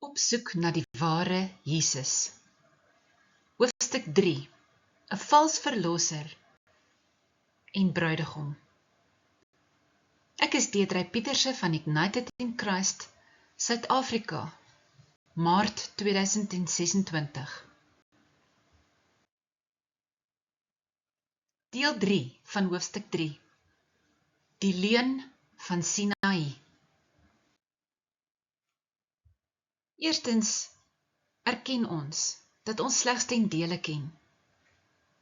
Op soek na die ware Jesus. Hoofstuk 3. 'n vals verlosser en bruidegom. Ek is Deidre Pieterse van Ignited in Christ, Suid-Afrika, Maart 2026. Deel 3 van hoofstuk 3. Die leuen van Sinaï. Eerstens erken ons dat ons slegs ten dele ken.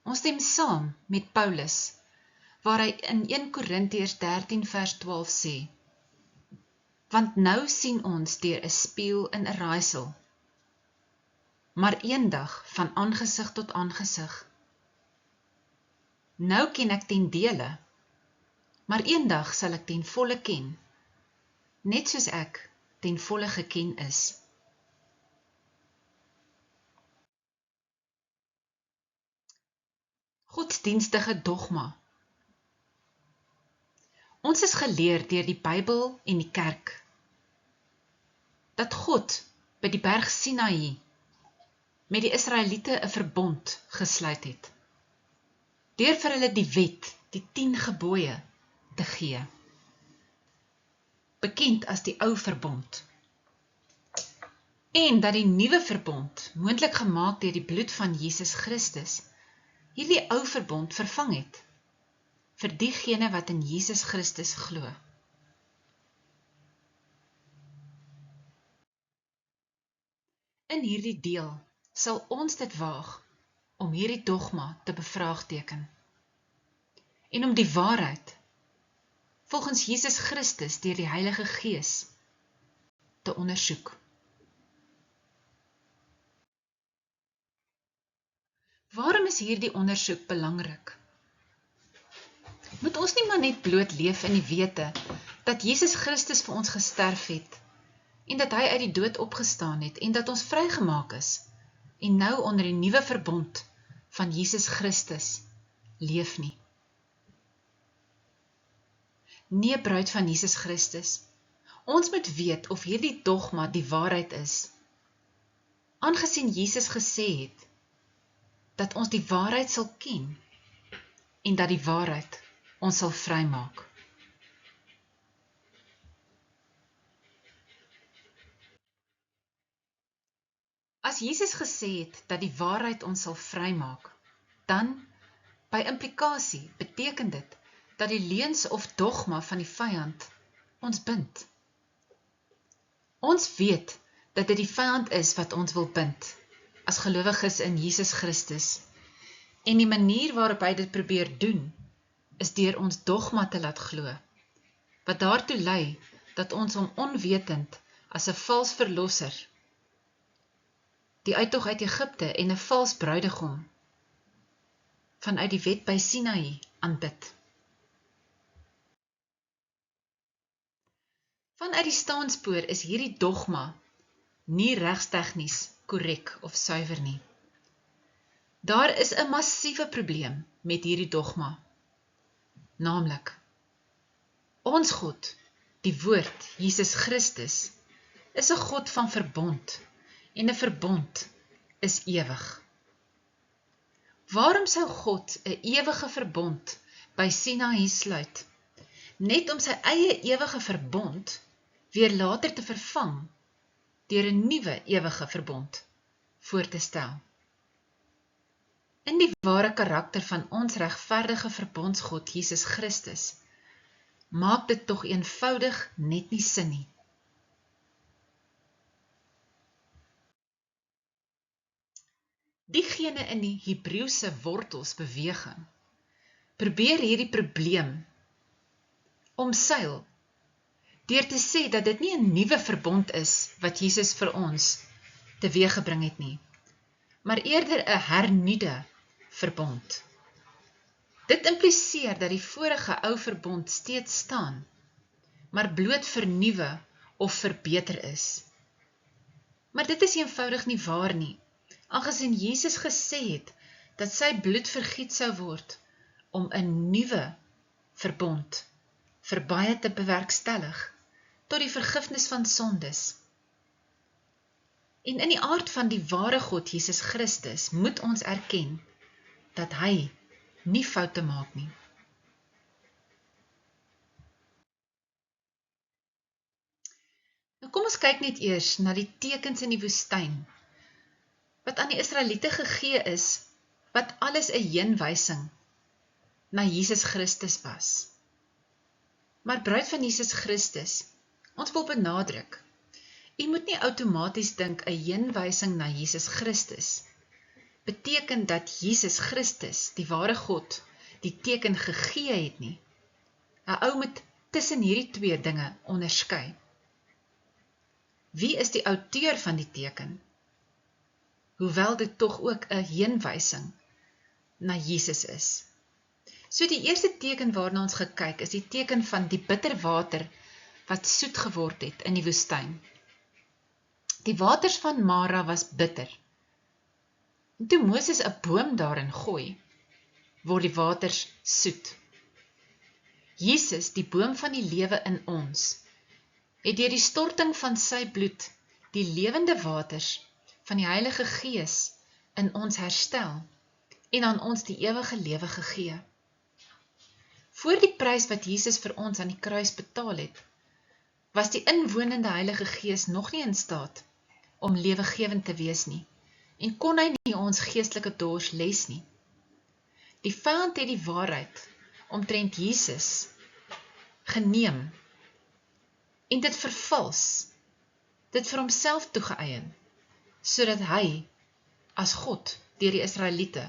Ons stem saam met Paulus, waar hy in 1 Korintiërs 13 vers 12 sê, want nou sien ons deur 'n spieël in 'n raaisel, maar eendag van aangesig tot aangesig. Nou ken ek ten dele, maar eendag sal ek ten volle ken, net soos ek ten volle geken is. Godsdienstige dogma. Ons is geleer deur die Bybel en die kerk, dat God by die berg Sinaï met die Israeliete 'n verbond gesluit het, deur vir hulle die wet, die 10 gebooie, te gee, bekend as die ou verbond, en dat die nuwe verbond, moontlik gemaak deur die bloed van Jesus Christus, hierdie ou verbond vervang het, vir diegene wat in Jesus Christus glo. In hierdie deel sal ons dit waag om hierdie dogma te bevraagteken en om die waarheid volgens Jesus Christus deur die Heilige Gees te ondersoek. Waarom is hierdie ondersoek belangrik? Moet ons nie maar net bloot leef in die wete dat Jesus Christus vir ons gesterf het en dat hy uit die dood opgestaan het en dat ons vrygemaak is en nou onder die nuwe verbond van Jesus Christus leef nie. Nee, bruid van Jesus Christus, ons moet weet of hierdie dogma die waarheid is, aangesien Jesus gesê het dat ons die waarheid sal ken en dat die waarheid ons sal vrymaak. As Jesus gesê het dat die waarheid ons sal vrymaak, dan, by implikasie, beteken dit dat die leuns of dogma van die vyand ons bind. Ons weet dat dit die vyand is wat ons wil bind, as gelowiges in Jesus Christus, en die manier waarop hy dit probeer doen, is deur ons dogma te laat glo, wat daartoe lei dat ons hom onwetend as 'n vals verlosser, die uittog uit Egipte en 'n vals bruidegom vanuit die wet by Sinaï aanbid. Vanuit die staanspoor is hierdie dogma nie regstegnies korrek of suiwer nie. Daar is 'n massiewe probleem met hierdie dogma, naamlik, ons God, die woord, Jesus Christus, is 'n God van verbond, en 'n verbond is ewig. Waarom sou God 'n ewige verbond by Sinaï sluit, net om sy eie ewige verbond weer later te vervang deur 'n nuwe ewige verbond voor te stel? In die ware karakter van ons regverdige verbondsgod Jesus Christus, maak dit tog eenvoudig net nie sin nie. Diegene in die Hebreëse wortels beweging probeer hierdie probleem omseil deur te sê dat dit nie 'n nuwe verbond is wat Jesus vir ons teweeggebring het nie, maar eerder 'n hernuide verbond. Dit impliseer dat die vorige ou verbond steeds staan, maar bloot vernuwe of verbeter is. Maar dit is eenvoudig nie waar nie, aangesien Jesus gesê het dat sy bloed vergiet sou word om 'n nuwe verbond vir baie te bewerkstellig tot die vergifnis van sondes. En in die aard van die ware God, Jesus Christus, moet ons erken dat hy nie foute maak nie. Nou kom ons kyk net eers na die tekens in die woestyn, wat aan die Israeliete gegee is, wat alles 'n heenwysing na Jesus Christus was. Maar bruid van Jesus Christus, ons wil benadruk, u moet nie outomaties dink 'n heenwysing na Jesus Christus beteken dat Jesus Christus, die ware God, die teken gegee het nie. 'n Ou moet tussen hierdie twee dinge onderskei. Wie is die outeur van die teken? Hoewel dit tog ook 'n heenwysing na Jesus is. So die eerste teken waarna ons gekyk is die teken van die bitter water wat soet geword het in die woestyn. Die waters van Mara was bitter. En toe Moses 'n boom daarin gooi, word die waters soet. Jesus, die boom van die lewe in ons, het deur die storting van sy bloed die lewende waters van die Heilige Gees in ons herstel en aan ons die ewige lewe gegee. Voor die prys wat Jesus vir ons aan die kruis betaal het, was die inwonende Heilige Gees nog nie in staat om lewegewend te wees nie, en kon hy nie ons geestelike dors les nie. Die vyand het die waarheid omtrent Jesus geneem en dit vervals, dit vir homself toegeëien, sodat hy as God deur die Israeliete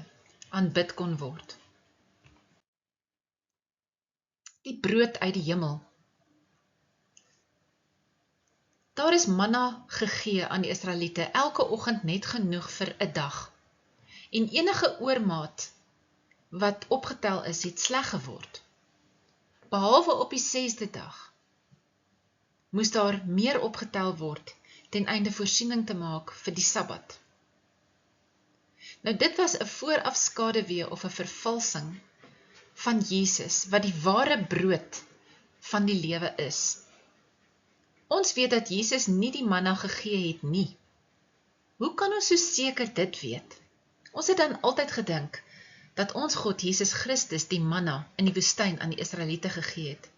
aanbid kon word. Die brood uit die hemel. Daar is manna gegee aan die Israeliete elke oggend net genoeg vir 'n dag. En enige oormaat wat opgetel is, het sleg geword. Behalwe op die 6de dag moes daar meer opgetel word ten einde voorsiening te maak vir die Sabbat. Nou dit was 'n voorafskaduwee of 'n vervalsing van Jesus, wat die ware brood van die lewe is. Ons weet dat Jesus nie die manna gegee het nie. Hoe kan ons so seker dit weet? Ons het dan altyd gedink dat ons God Jesus Christus die manna in die woestyn aan die Israeliete gegee het.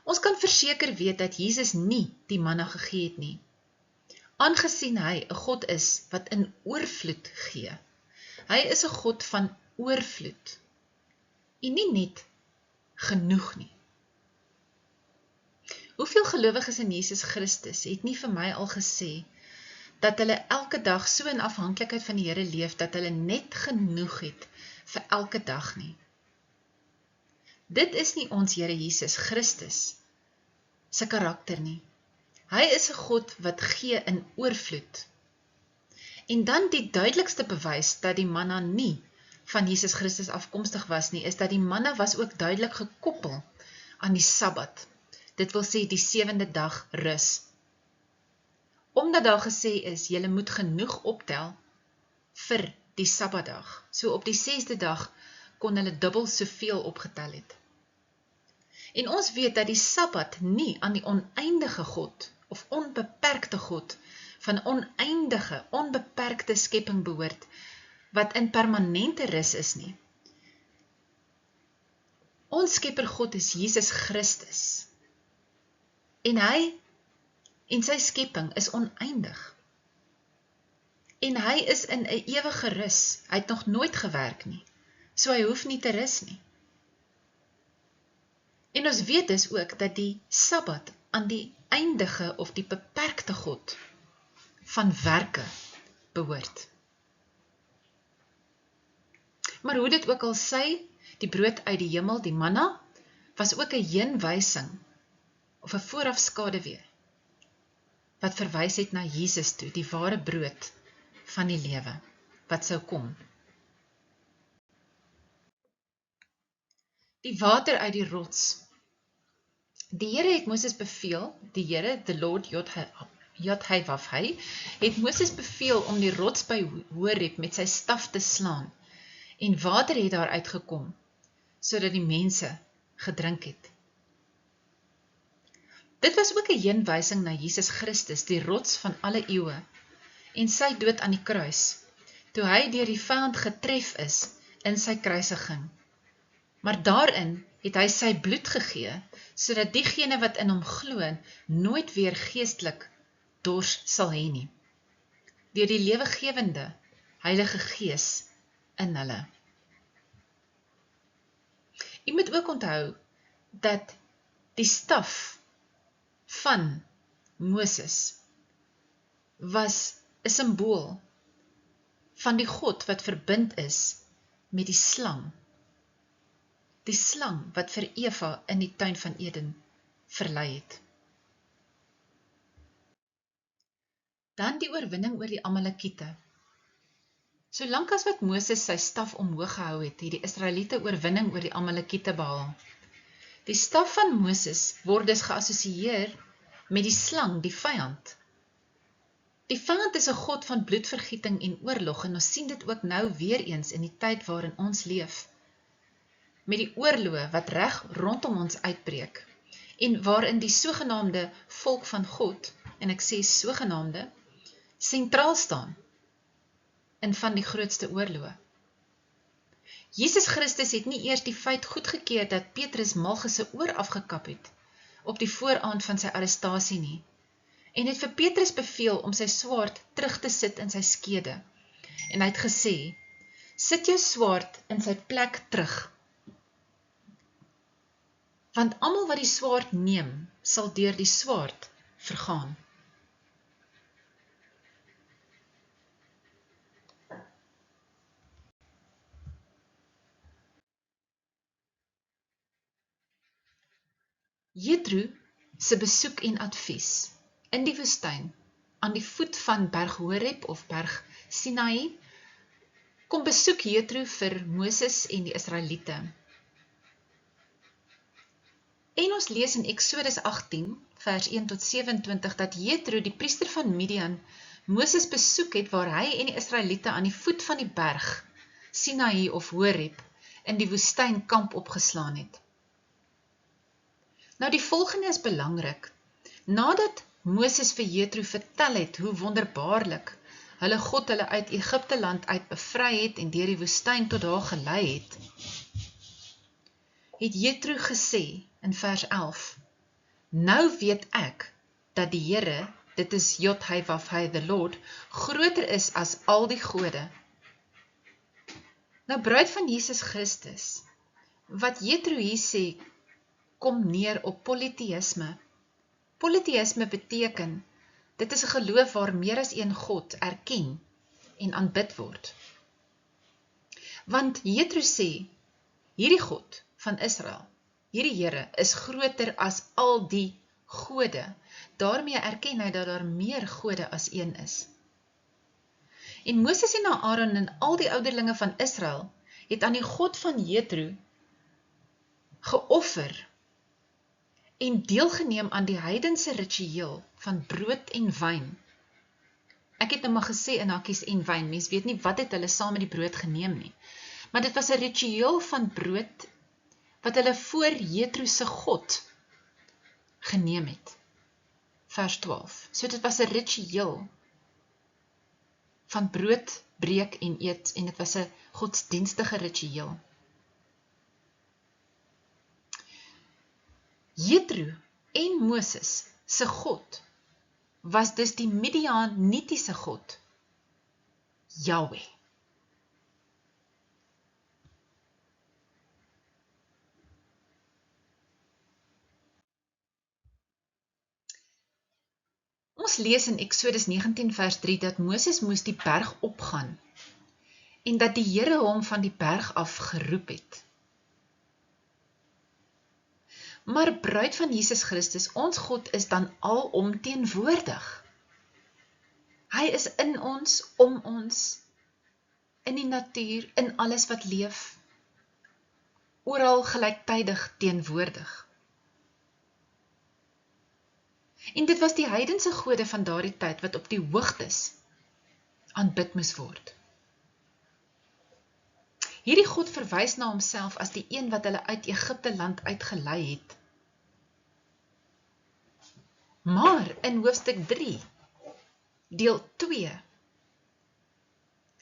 Ons kan verseker weet dat Jesus nie die manna gegee het nie, aangesien hy 'n God is wat in oorvloed gee. Hy is 'n God van oorvloed en nie net genoeg nie. Hoeveel gelowiges in Jesus Christus het nie vir my al gesê dat hulle elke dag so in afhanklikheid van die Here leef dat hulle net genoeg het vir elke dag nie. Dit is nie ons Here Jesus Christus se karakter nie. Hy is 'n God wat gee in oorvloed. En dan die duidelikste bewys dat die manna nie van Jesus Christus afkomstig was nie, is dat die manna was ook duidelik gekoppel aan die Sabbat. Dit wil sê die 7de dag rus. Omdat daar gesê is, julle moet genoeg optel vir die Sabbatdag. So op die 6de dag kon hulle dubbel soveel opgetel het. En ons weet dat die Sabbat nie aan die oneindige God of onbeperkte God van oneindige, onbeperkte skepping behoort, wat in permanente rus is nie. Ons skepper God is Jesus Christus. En hy en sy skepping is oneindig. En hy is in 'n ewige rus. Hy het nog nooit gewerk nie, so hy hoef nie te rus nie. En ons weet dus ook dat die Sabbat aan die eindige of die beperkte God van werke behoort. Maar hoe dit ook al sy, die brood uit die hemel, die manna, was ook 'n heenwysing of 'n voorafskaduwee wat verwys het na Jesus toe, die ware brood van die lewe wat sou kom. Die water uit die rots. Die Here het Moses beveel, die Here, the Lord Yod-Heh-Wav-Heh, het Moses beveel om die rots by Horeb met sy staf te slaan, en water het daar uitgekom, sodat die mense gedrink het. Dit was ook 'n heenwysing na Jesus Christus, die rots van alle eeue, en sy dood aan die kruis, toe hy deur die vyand getref is in sy kruisiging. Maar daarin het hy sy bloed gegee, sodat diegene wat in hom glo, nooit weer geestelik dors sal hê nie, deur die lewegewende Heilige Gees in hulle. U moet ook onthou dat die staf van Moses was 'n simbool van die God wat verbind is met die slang. Die slang wat vir Eva in die tuin van Eden verlei het. Dan die oorwinning oor die Amalekiete. Solank as wat Moses sy staf omhoog gehou het, het die Israeliete oorwinning oor die Amalekiete behaal. Die staf van Moses word dus geassosieer met die slang, die vyand. Die vyand is 'n God van bloedvergieting en oorlog, en ons sien dit ook nou weer eens in die tyd waarin ons leef, met die oorloë wat reg rondom ons uitbreek, en waarin die sogenaamde volk van God, en ek sê sogenaamde, sentraal staan in van die grootste oorloë. Jesus Christus het nie eers die feit goedgekeur dat Petrus Malchus se oor afgekap het op die vooraand van sy arrestasie nie, en het vir Petrus beveel om sy swaard terug te sit in sy skede, en hy het gesê, sit jou swaard in sy plek terug, want almal wat die swaard neem, sal deur die swaard vergaan. Jethro se besoek en advies in die woestyn, aan die voet van berg Horeb of berg Sinaï, kom besoek Jethro vir Moses en die Israeliete. En ons lees in Exodus 18, vers 1 tot 27, dat Jethro, die priester van Midian, Moses besoek het waar hy en die Israeliete aan die voet van die berg Sinaï of Horeb in die woestyn kamp opgeslaan het. Nou die volgende is belangrik. Nadat Moses vir Jethro vertel het hoe wonderbaarlik hulle God hulle uit Egipte land uit bevry het en deur die woestyn tot daar gelei het Jethro gesê in vers 11, nou weet ek dat die Here, dit is Jod-Heh-Waf-Heh, the Lord, groter is as al die gode. Nou bruid van Jesus Christus, wat Jethro hier sê, kom neer op polytheïsme. Polytheïsme beteken, dit is 'n geloof waar meer as een God erken en aanbid word. Want Jethro sê, hierdie God van Israel, hierdie Here is groter as al die gode. Daarmee erken hy dat daar meer gode as een is. En Moses en Aaron en al die ouderlinge van Israel het aan die God van Jethro geoffer en deelgeneem aan die heidense ritueel van brood en wyn. Ek het nou maar gesê in hakkies en wyn, mens weet nie wat het hulle saam met die brood geneem nie. Maar dit was 'n ritueel van brood wat hulle voor Jethro se God geneem het. Vers 12. So dit was 'n ritueel van brood breek en eet, en dit was 'n godsdienstige ritueel. Jethro en Moses se God was dus die Midianitiese God, Yahweh. Ons lees in Exodus 19 vers 3 dat Moses moes die berg opgaan en dat die Here hom van die berg af geroep het. Maar bruid van Jesus Christus, ons God is dan alomteenwoordig. Hy is in ons, om ons, in die natuur, in alles wat leef, oral gelyktydig teenwoordig. En dit was die heidense gode van daardie tyd wat op die hoogtes aanbid moes word. Hierdie God verwys na homself as die een wat hulle uit Egipte land uitgelei het. Maar in hoofstuk 3, deel 2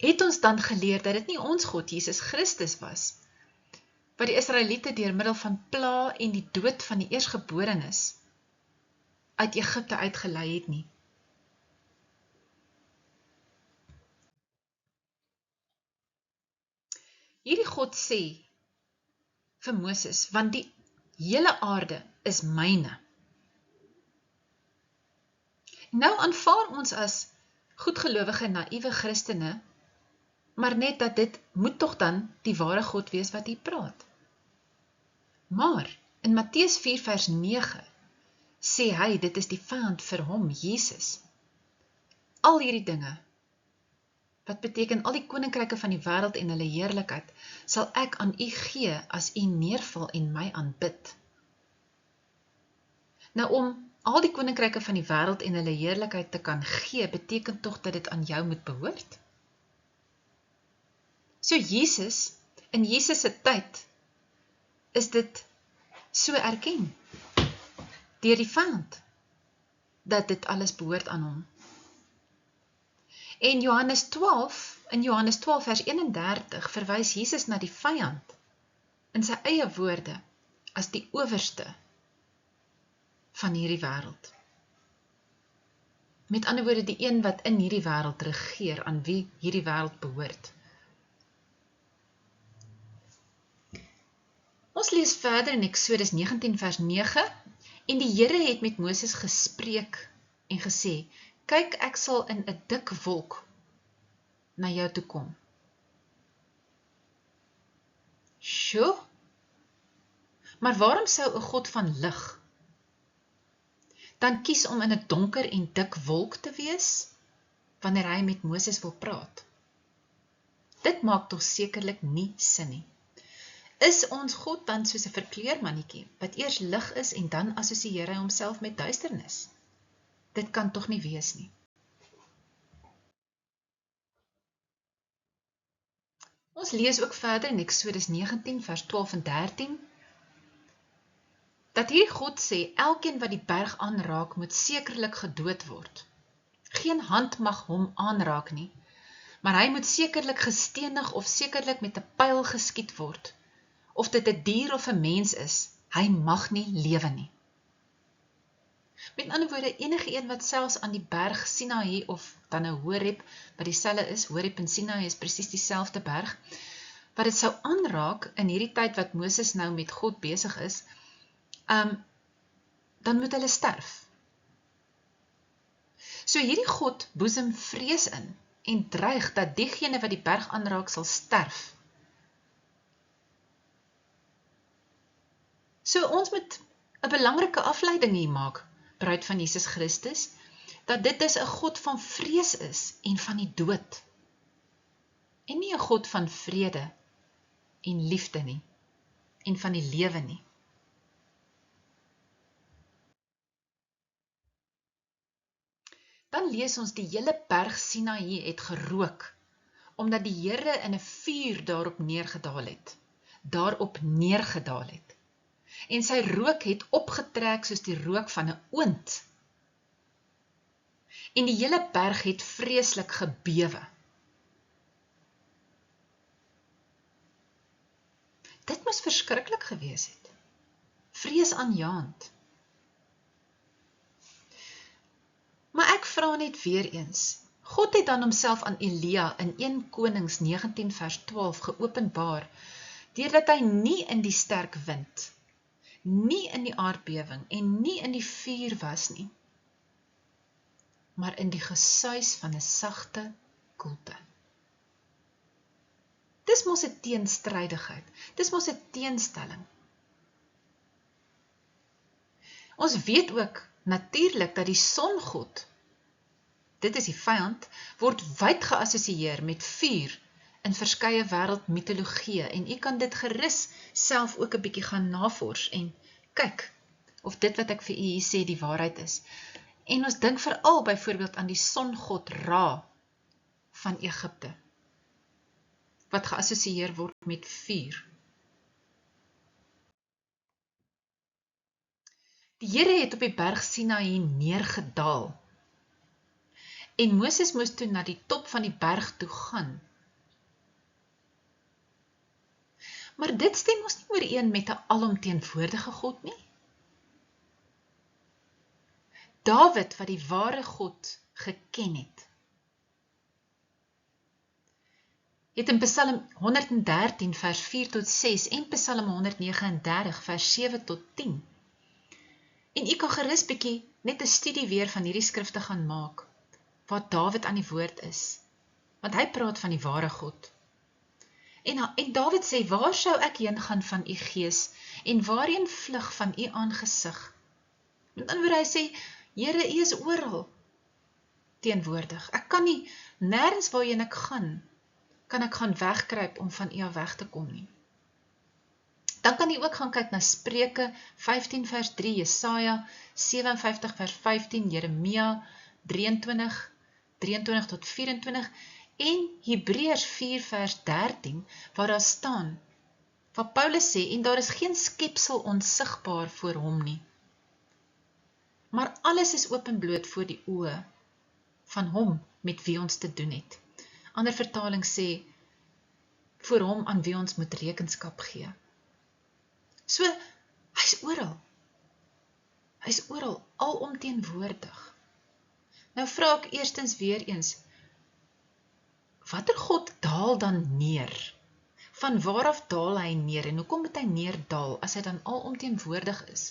het ons dan geleer dat dit nie ons God, Jesus Christus was, wat die Israeliete deur middel van pla en die dood van die eersgeborenes uit Egipte uitgelei het nie. Hierdie God sê vir Moses, want die hele aarde is myne. Nou aanvaar ons as goedgelowige, naïewe Christene, maar net dat dit moet tog dan die ware God wees wat hier praat. Maar in Matteus 4 vers 9 sê hy, dit is die vyand vir hom, Jesus. Al hierdie dinge, wat beteken al die koninkryke van die wêreld en hulle heerlikheid, sal ek aan u gee as u neerval en my aanbid. Nou om al die koninkryke van die wêreld en hulle heerlikheid te kan gee, beteken tog dat dit aan jou moet behoort. So Jesus, in Jesus se tyd, is dit so erken, deur die vyand, dat dit alles behoort aan hom. En in Johannes 12 vers 31 verwys Jesus na die vyand, in sy eie woorde, as die owerste van hierdie wêreld. Met ander woorde, die een wat in hierdie wêreld regeer, aan wie hierdie wêreld behoort. Ons lees verder in Eksodus 19 vers 9, en die Here het met Moses gespreek en gesê, kyk, ek sal in 'n dik wolk na jou toe kom. Sjoe, maar waarom sou 'n God van lig dan kies om in 'n donker en dik wolk te wees, wanneer hy met Moses wil praat? Dit maak tog sekerlik nie sin nie. Is ons God dan soos 'n verkleurmannetjie, wat eers lig is en dan assosieer hy homself met duisternis? Dit kan tog nie wees nie. Ons lees ook verder in Eksodus 19 vers 12 en 13, dat hier God sê, elkeen wat die berg aanraak, moet sekerlik gedood word. Geen hand mag hom aanraak nie, maar hy moet sekerlik gestenig of sekerlik met 'n pyl geskiet word. Of dit 'n dier of 'n mens is, hy mag nie lewe nie. Met ander woorde, enige een wat selfs aan die berg Sinaï of dan 'n Horeb, wat dieselfde is, Horeb en Sinaï is presies dieselfde berg, wat dit sou aanraak in hierdie tyd wat Moses nou met God besig is, dan moet hulle sterf. So hierdie God boesem vrees in en dreig dat diegene wat die berg aanraak sal sterf. So ons moet 'n belangrike afleiding hier maak, bruid van Jesus Christus, dat dit dus 'n God van vrees is en van die dood, en nie 'n God van vrede en liefde nie, en van die lewe nie. Dan lees ons die hele berg Sinaï het gerook, omdat die Here in 'n vuur daarop neergedaal het. En sy rook het opgetrek soos die rook van 'n oond. En die hele berg het vreeslik gebewe. Dit moes verskriklik gewees het. Vreesaanjaend. Maar ek vra net weer eens, God het dan homself aan Elia in 1 Konings 19 vers 12 geopenbaar, deurdat hy nie in die sterk wind, nie in die aardbewing en nie in die vuur was nie, maar in die gesuis van 'n sagte koelte. Dis mos 'n teenstrydigheid, dis mos 'n teenstelling. Ons weet ook natuurlik dat die songod, dit is die vyand, word wyd geassosieer met vuur in verskeie wêreldmitologieë, en u kan dit gerus self ook 'n bietjie gaan navors en kyk of dit wat ek vir u hier sê die waarheid is. En ons dink veral byvoorbeeld aan die songod Ra van Egipte, wat geassosieer word met vuur. Die Here het op die berg Sinaï neergedaal, en Moses moes toe na die top van die berg toe gaan, Maar dit stem ons nie ooreen met 'n alomteenwoordige God nie. Dawid wat die ware God geken het in Psalm 113 vers 4 tot 6 en Psalm 139 vers 7 tot 10. En u kan gerus bietjie net 'n studie weer van hierdie skrifte gaan maak, waar Dawid aan die woord is, want hy praat van die ware God. En Dawid sê, waar sou ek heen gaan van u gees, en waarheen vlug van u aangesig? Met ander woorde, hy sê, Here, u is oral teenwoordig. Ek kan nie, nêrens waarheen ek kan ek gaan wegkruip om van u af weg te kom nie. Dan kan u ook gaan kyk na Spreuke 15 vers 3, Jesaja 57 vers 15, Jeremia 23 tot 24 en Hebreërs 4 vers 13, waar daar staan, waar Paulus sê, en daar is geen skepsel onsigbaar voor hom nie, maar alles is openbloot voor die oë van hom met wie ons te doen het. Ander vertaling sê, voor hom aan wie ons moet rekenskap gee. So, hy's oral, alomteenwoordig. Nou vra ek eerstens weer eens, watter God daal dan neer? Van waar af daal hy neer en hoekom moet hy neerdaal as hy dan alomteenwoordig is?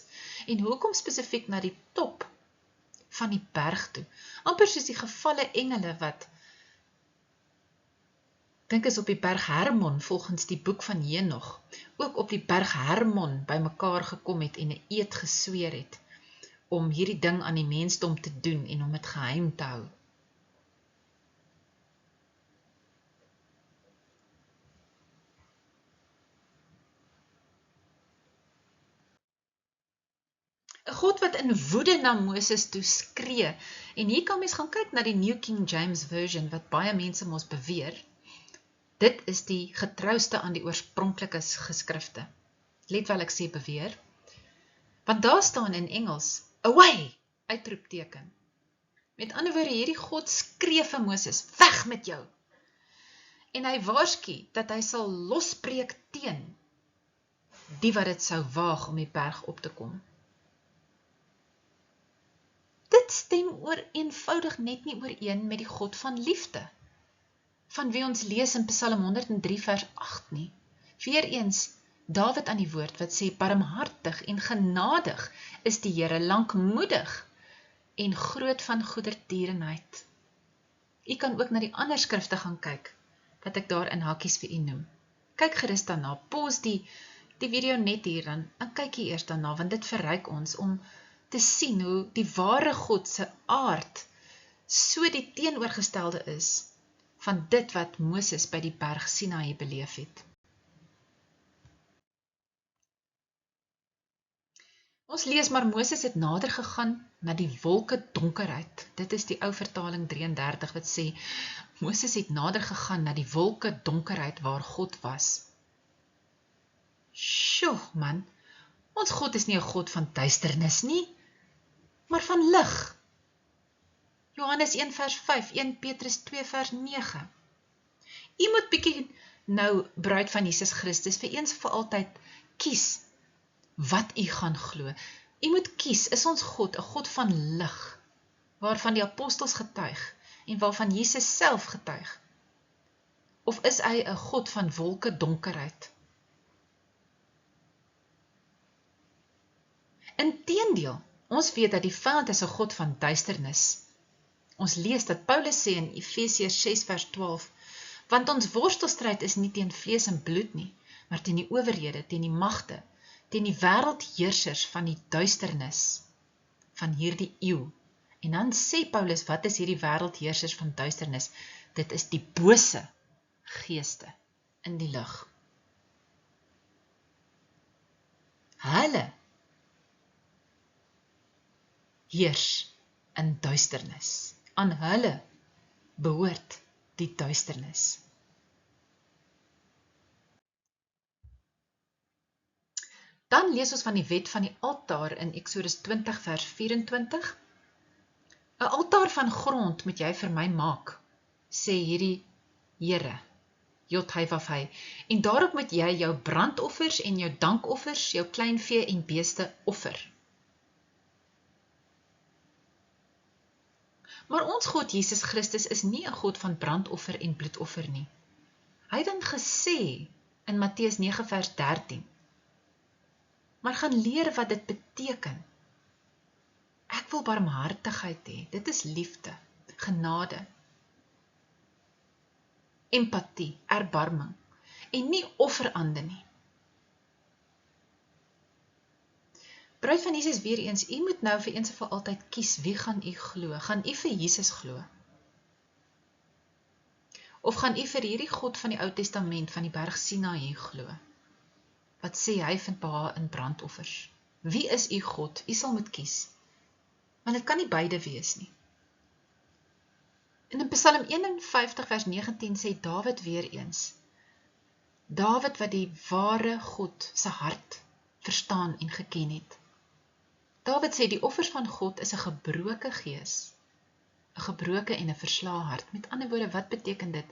En hoekom spesifiek na die top van die berg toe? Amper soos die gevalle engele wat, dink is op die berg Hermon volgens die boek van Henog, ook op die berg Hermon by mekaar gekom het en 'n eed gesweer het, om hierdie ding aan die mensdom te doen en om dit geheim te hou. 'n God wat in woede na Moses toe skree, en hier kan mens gaan kyk na die New King James Version, wat baie mense mos beweer, dit is die getrouste aan die oorspronklike geskrifte. Let wel ek sê beweer, want daar staan in Engels, away, uitroepteken. Met ander woorde, hierdie God skree vir Moses, weg met jou. En hy waarsku dat hy sal losbreek teen die wat dit sou waag om die berg op te kom. Dit stem eenvoudig net nie ooreen met die God van liefde, van wie ons lees in Psalm 103 vers 8 nie. Weereens, Dawid aan die woord wat sê, barmhartig en genadig is die Here, lankmoedig en groot van goedertierenheid. U kan ook na die ander skrifte gaan kyk, wat ek daar in hakkies vir u noem. Kyk gerus daarna, pause die video net hier dan, en kyk hier eers daarna, want dit verryk ons om te sien hoe die ware God se aard so die teenoorgestelde is van dit wat Moses by die berg Sinaï beleef het. Ons lees maar Moses het nader gegaan na die wolke donkerheid. Dit is die ou vertaling 33 wat sê, Moses het nader gegaan na die wolke donkerheid waar God was. Sjoe man, ons God is nie 'n God van duisternis nie, maar van lig. Johannes 1 vers 5, 1 Petrus 2 vers 9. U moet bietjie nou, bruid van Jesus Christus, vir eens vir altyd kies wat u gaan glo. U moet kies, is ons God 'n God van lig, waarvan die apostels getuig, en waarvan Jesus self getuig? Of is hy 'n God van wolke donkerheid? Inteendeel, ons weet dat die vyand is 'n God van duisternis. Ons lees dat Paulus sê in Efesiërs 6 vers 12, want ons worstelstryd is nie teen vlees en bloed nie, maar teen die owerhede, teen die magte, teen die wêreldheersers van die duisternis van hierdie eeu. En dan sê Paulus, wat is hierdie wêreldheersers van duisternis? Dit is die bose geeste in die lig. Hulle heers in duisternis. Aan hulle behoort die duisternis. Dan lees ons van die wet van die altaar in Eksodus 20 vers 24. 'n Altaar van grond moet jy vir my maak, sê hierdie Here, Jod, hy, waf, hy. En daarop moet jy jou brandoffers en jou dankoffers, jou kleinvee en beeste offer. Maar ons God Jesus Christus is nie 'n God van brandoffer en bloedoffer nie. Hy het dan gesê in Matteus 9 vers 13, maar gaan leer wat dit beteken. Ek wil barmhartigheid hê, dit is liefde, genade, empatie, erbarming, en nie offerande nie. Bruid van Jesus, weer eens, u moet nou vir eens en vir altyd kies, wie gaan u glo? Gaan u vir Jesus glo? Of gaan u vir hierdie God van die Ou Testament, van die berg Sinaï glo? Wat sê hy vind behaag in brandoffers? Wie is u God? U sal moet kies. Want dit kan nie beide wees nie. En in Psalm 51 vers 19 sê Dawid weer eens, Dawid wat die ware God se hart verstaan en geken het. Dawid sê die offers van God is 'n gebroke gees, 'n gebroke en 'n verslae hart. Met ander woorde, wat beteken dit?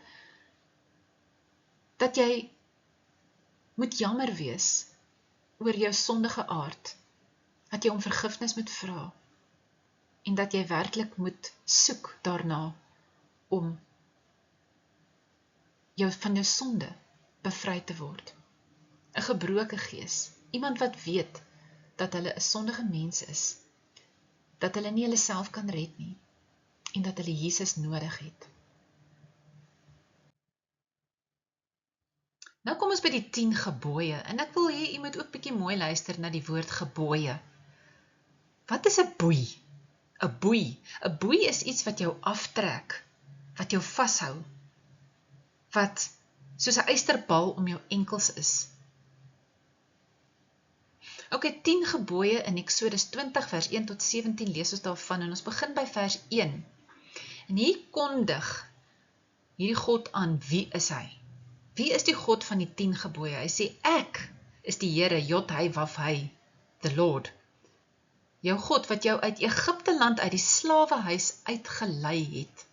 Dat jy moet jammer wees oor jou sondige aard, dat jy om vergifnis moet vra, en dat jy werklik moet soek daarna om van jou sonde bevry te word. 'n gebroke gees, iemand wat weet dat hulle 'n sondige mens is, dat hulle nie hulle self kan red nie, en dat hulle Jesus nodig het. Nou kom ons by die 10 gebooie, en ek wil hê jy moet ook bietjie mooi luister na die woord gebooie. Wat is 'n boei? 'n boei? 'n boei is iets wat jou aftrek, wat jou vashou, wat soos 'n ysterbal om jou enkels is. Ok, 10 gebooie in Eksodus 20 vers 1 tot 17 lees ons daarvan, en ons begin by vers 1. En hier kondig hierdie God aan, wie is hy? Wie is die God van die 10 gebooie? Hy sê, ek is die Here, Jod, hy, waf, hy, the Lord. Jou God wat jou uit Egipte land uit die slawehuis uitgelei het.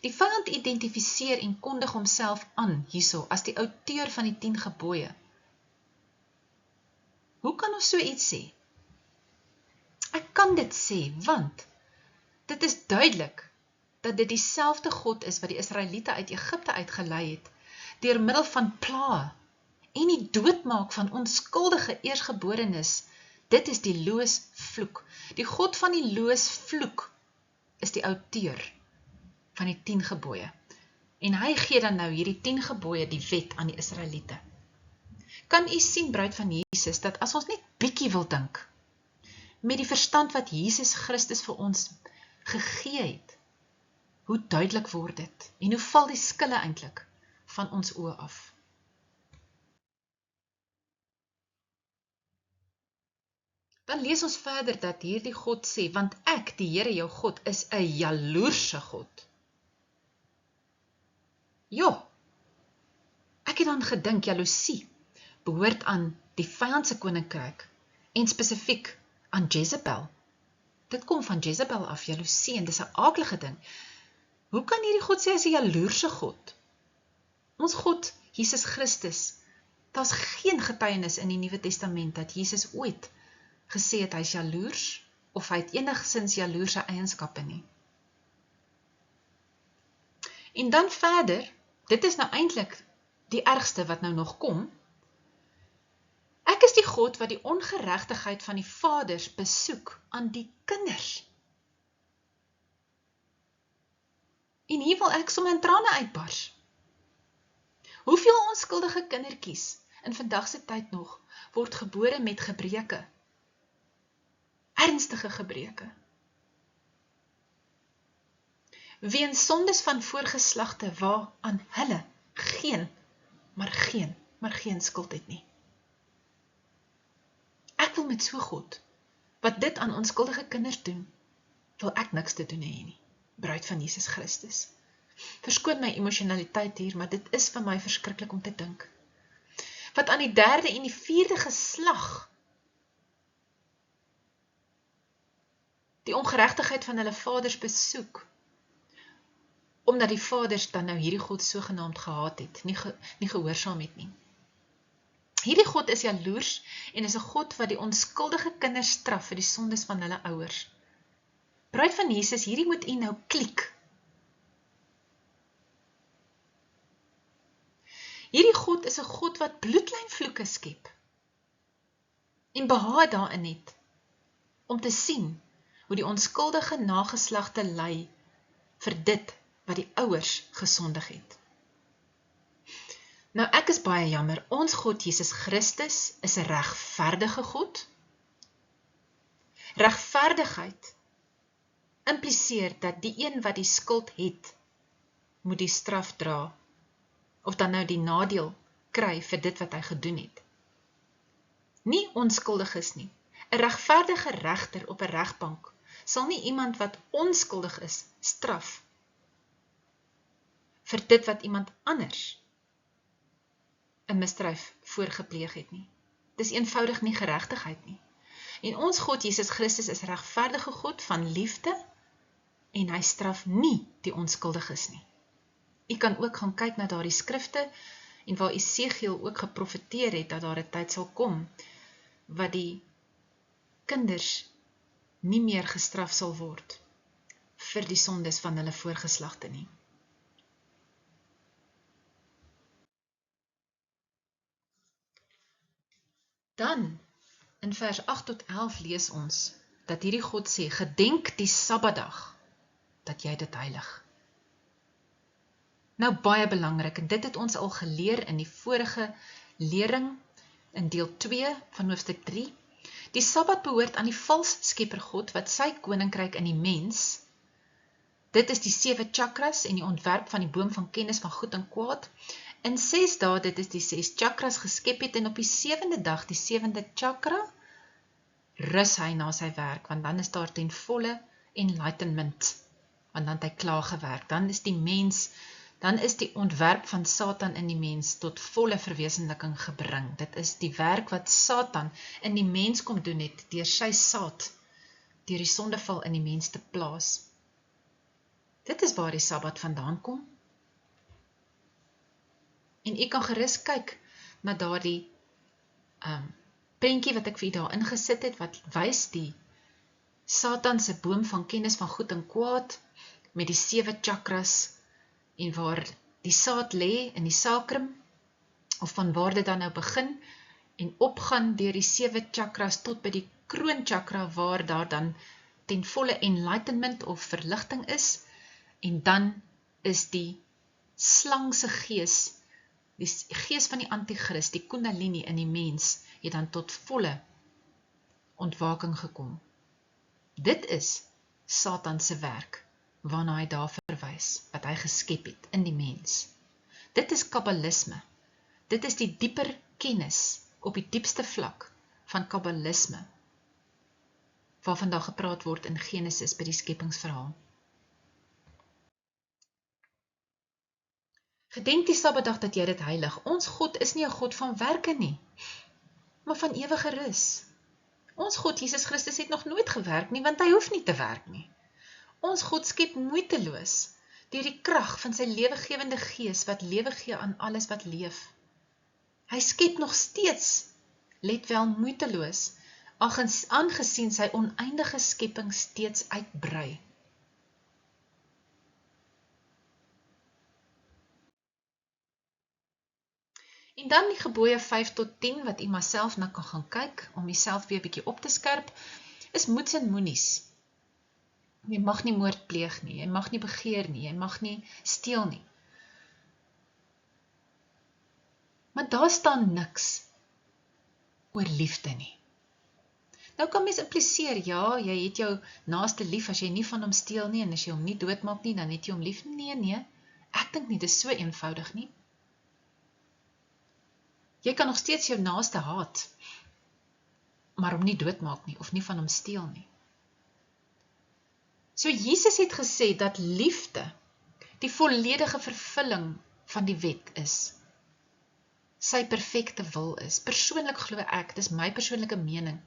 Die vyand identifiseer en kondig homself aan hierso as die outeur van die 10 gebooie. Hoe kan ons so iets sê? Ek kan dit sê, want dit is duidelik dat dit dieselfde God is wat die Israeliete uit Egipte uitgelei het, deur middel van plaae en die doodmaak van onskuldige eersgeborenes. Dit is die loosvloek. Die God van die loosvloek is die outeur van die 10 gebooie. En hy gee dan nou hierdie 10 gebooie, die wet, aan die Israeliete. Kan u sien, bruid van Jesus, dat as ons net bietjie wil dink, met die verstand wat Jesus Christus vir ons gegee het, hoe duidelik word dit, en hoe val die skille eintlik van ons oë af. Dan lees ons verder dat hierdie God sê, want ek, die Here jou God, is 'n jaloerse God. Ja, ek het dan gedink, jaloesie behoort aan die vyandse koninkryk, en spesifiek aan Jezebel. Dit kom van Jezebel af, jaloesie, en dis 'n aaklige ding. Hoe kan hierdie God sê hy is 'n jaloerse God? Ons God, Jesus Christus, daar's geen getuienis in die Nuwe Testament dat Jesus ooit gesê het hy is jaloers, of hy het enigsins jaloerse eienskappe nie. En dan verder, dit is nou eintlik die ergste wat nou nog kom. Ek is die God wat die ongeregtigheid van die vaders besoek aan die kinders. En hier wil ek sommer in trane uitbars. Hoeveel onskuldige kindertjies in vandag se tyd nog word gebore met gebreke? Ernstige gebreke. Weens sondes van voorgeslagte waaraan hulle geen skuld het nie. Ek wil met so God, wat dit aan onskuldige kinders doen, wil ek niks te doen hê nie, bruid van Jesus Christus. Verskoon my emosionaliteit hier, maar dit is vir my verskriklik om te dink. Wat aan die 3de en die 4de geslag die ongeregtigheid van hulle vaders besoek, omdat die vaders dan nou hierdie God sogenaamd gehaat het, nie gehoorsaam het nie. Hierdie God is jaloers en is 'n God wat die onskuldige kinders straf vir die sondes van hulle ouers. Bruid van Jesus, hierdie moet u nou klik. Hierdie God is 'n God wat bloedlynvloeke skep en behaag daarin het om te sien hoe die onskuldige nageslagte ly vir dit wat die ouers gesondig het. Nou ek is baie jammer, ons God Jesus Christus is 'n regverdige God. Regverdigheid impliseer dat die een wat die skuld het, moet die straf dra, of dan nou die nadeel kry vir dit wat hy gedoen het. Nie onskuldig is nie. 'n regverdige regter op 'n regbank sal nie iemand wat onskuldig is straf vir dit wat iemand anders 'n misdrijf voorgepleeg het nie. Dis eenvoudig nie geregtigheid nie. En ons God Jesus Christus is regverdige God van liefde en hy straf nie die onskuldiges nie. U kan ook gaan kyk na daardie skrifte en waar Esegiel ook geprofeteer het dat daar 'n tyd sal kom wat die kinders nie meer gestraf sal word vir die sondes van hulle voorgeslagte nie. Dan, in vers 8 tot 11 lees ons, dat hierdie God sê, gedenk die Sabbatdag, dat jy dit heilig. Nou baie belangrik, en dit het ons al geleer in die vorige lering, in deel 2 van hoofstuk 3, die Sabbat behoort aan die vals skepper God, wat sy koninkryk in die mens, dit is die 7 chakras en die ontwerp van die boom van kennis van goed en kwaad, in 6 dae, dit is die 6 chakras geskep het, en op die 7de dag, die 7de chakra, rus hy na sy werk, want dan is daar ten volle enlightenment, want dan het hy klaar gewerk, dan is die ontwerp van Satan in die mens tot volle verwesenliking gebring. Dit is die werk wat Satan in die mens kom doen het, deur sy saad, deur die sondeval in die mens te plaas. Dit is waar die Sabbat vandaan kom. En u kan gerus kyk na daardie prentjie wat ek vir u daar ingesit het, wat wys die Satan se boom van kennis van goed en kwaad, met die 7 chakras, en waar die saad lê in die sakrum, of van waar dit dan nou begin, en opgaan deur die 7 chakras tot by die kroonchakra, waar daar dan ten volle enlightenment of verligting is, en dan is die slangse gees, die gees van die antichrist, die kundalini in die mens, het dan tot volle ontwaking gekom. Dit is Satan se werk, waarna hy daar verwys, wat hy geskep het in die mens. Dit is kabbalisme. Dit is die dieper kennis op die diepste vlak van kabbalisme, waarvan daar gepraat word in Genesis by die skepingsverhaal. Gedenk die Sabbatdag dat jy dit heilig. Ons God is nie 'n God van werke nie, maar van ewige rus. Ons God Jesus Christus het nog nooit gewerk nie, want hy hoef nie te werk nie. Ons God skep moeiteloos deur die krag van sy lewegewende gees wat lewe gee aan alles wat leef. Hy skep nog steeds, let wel, moeiteloos, aangesien sy oneindige skepping steeds uitbrei. En dan die gebooie 5 tot 10, wat u maar self na kan gaan kyk, om jouself weer 'n bietjie op te skerp, is moeds en moenies. Jy mag nie moord pleeg nie, jy mag nie begeer nie, jy mag nie steel nie. Maar daar staan niks oor liefde nie. Nou kan mens impliseer, ja, jy het jou naaste lief as jy nie van hom steel nie, en as jy hom nie doodmaak nie, dan het jy hom lief. Nee, ek dink nie, dit is so eenvoudig nie. Jy kan nog steeds jou naaste haat, maar hom nie doodmaak nie, of nie van hom steel nie. So Jesus het gesê dat liefde die volledige vervulling van die wet is. Sy perfekte wil is. Persoonlik glo ek, dis my persoonlike mening,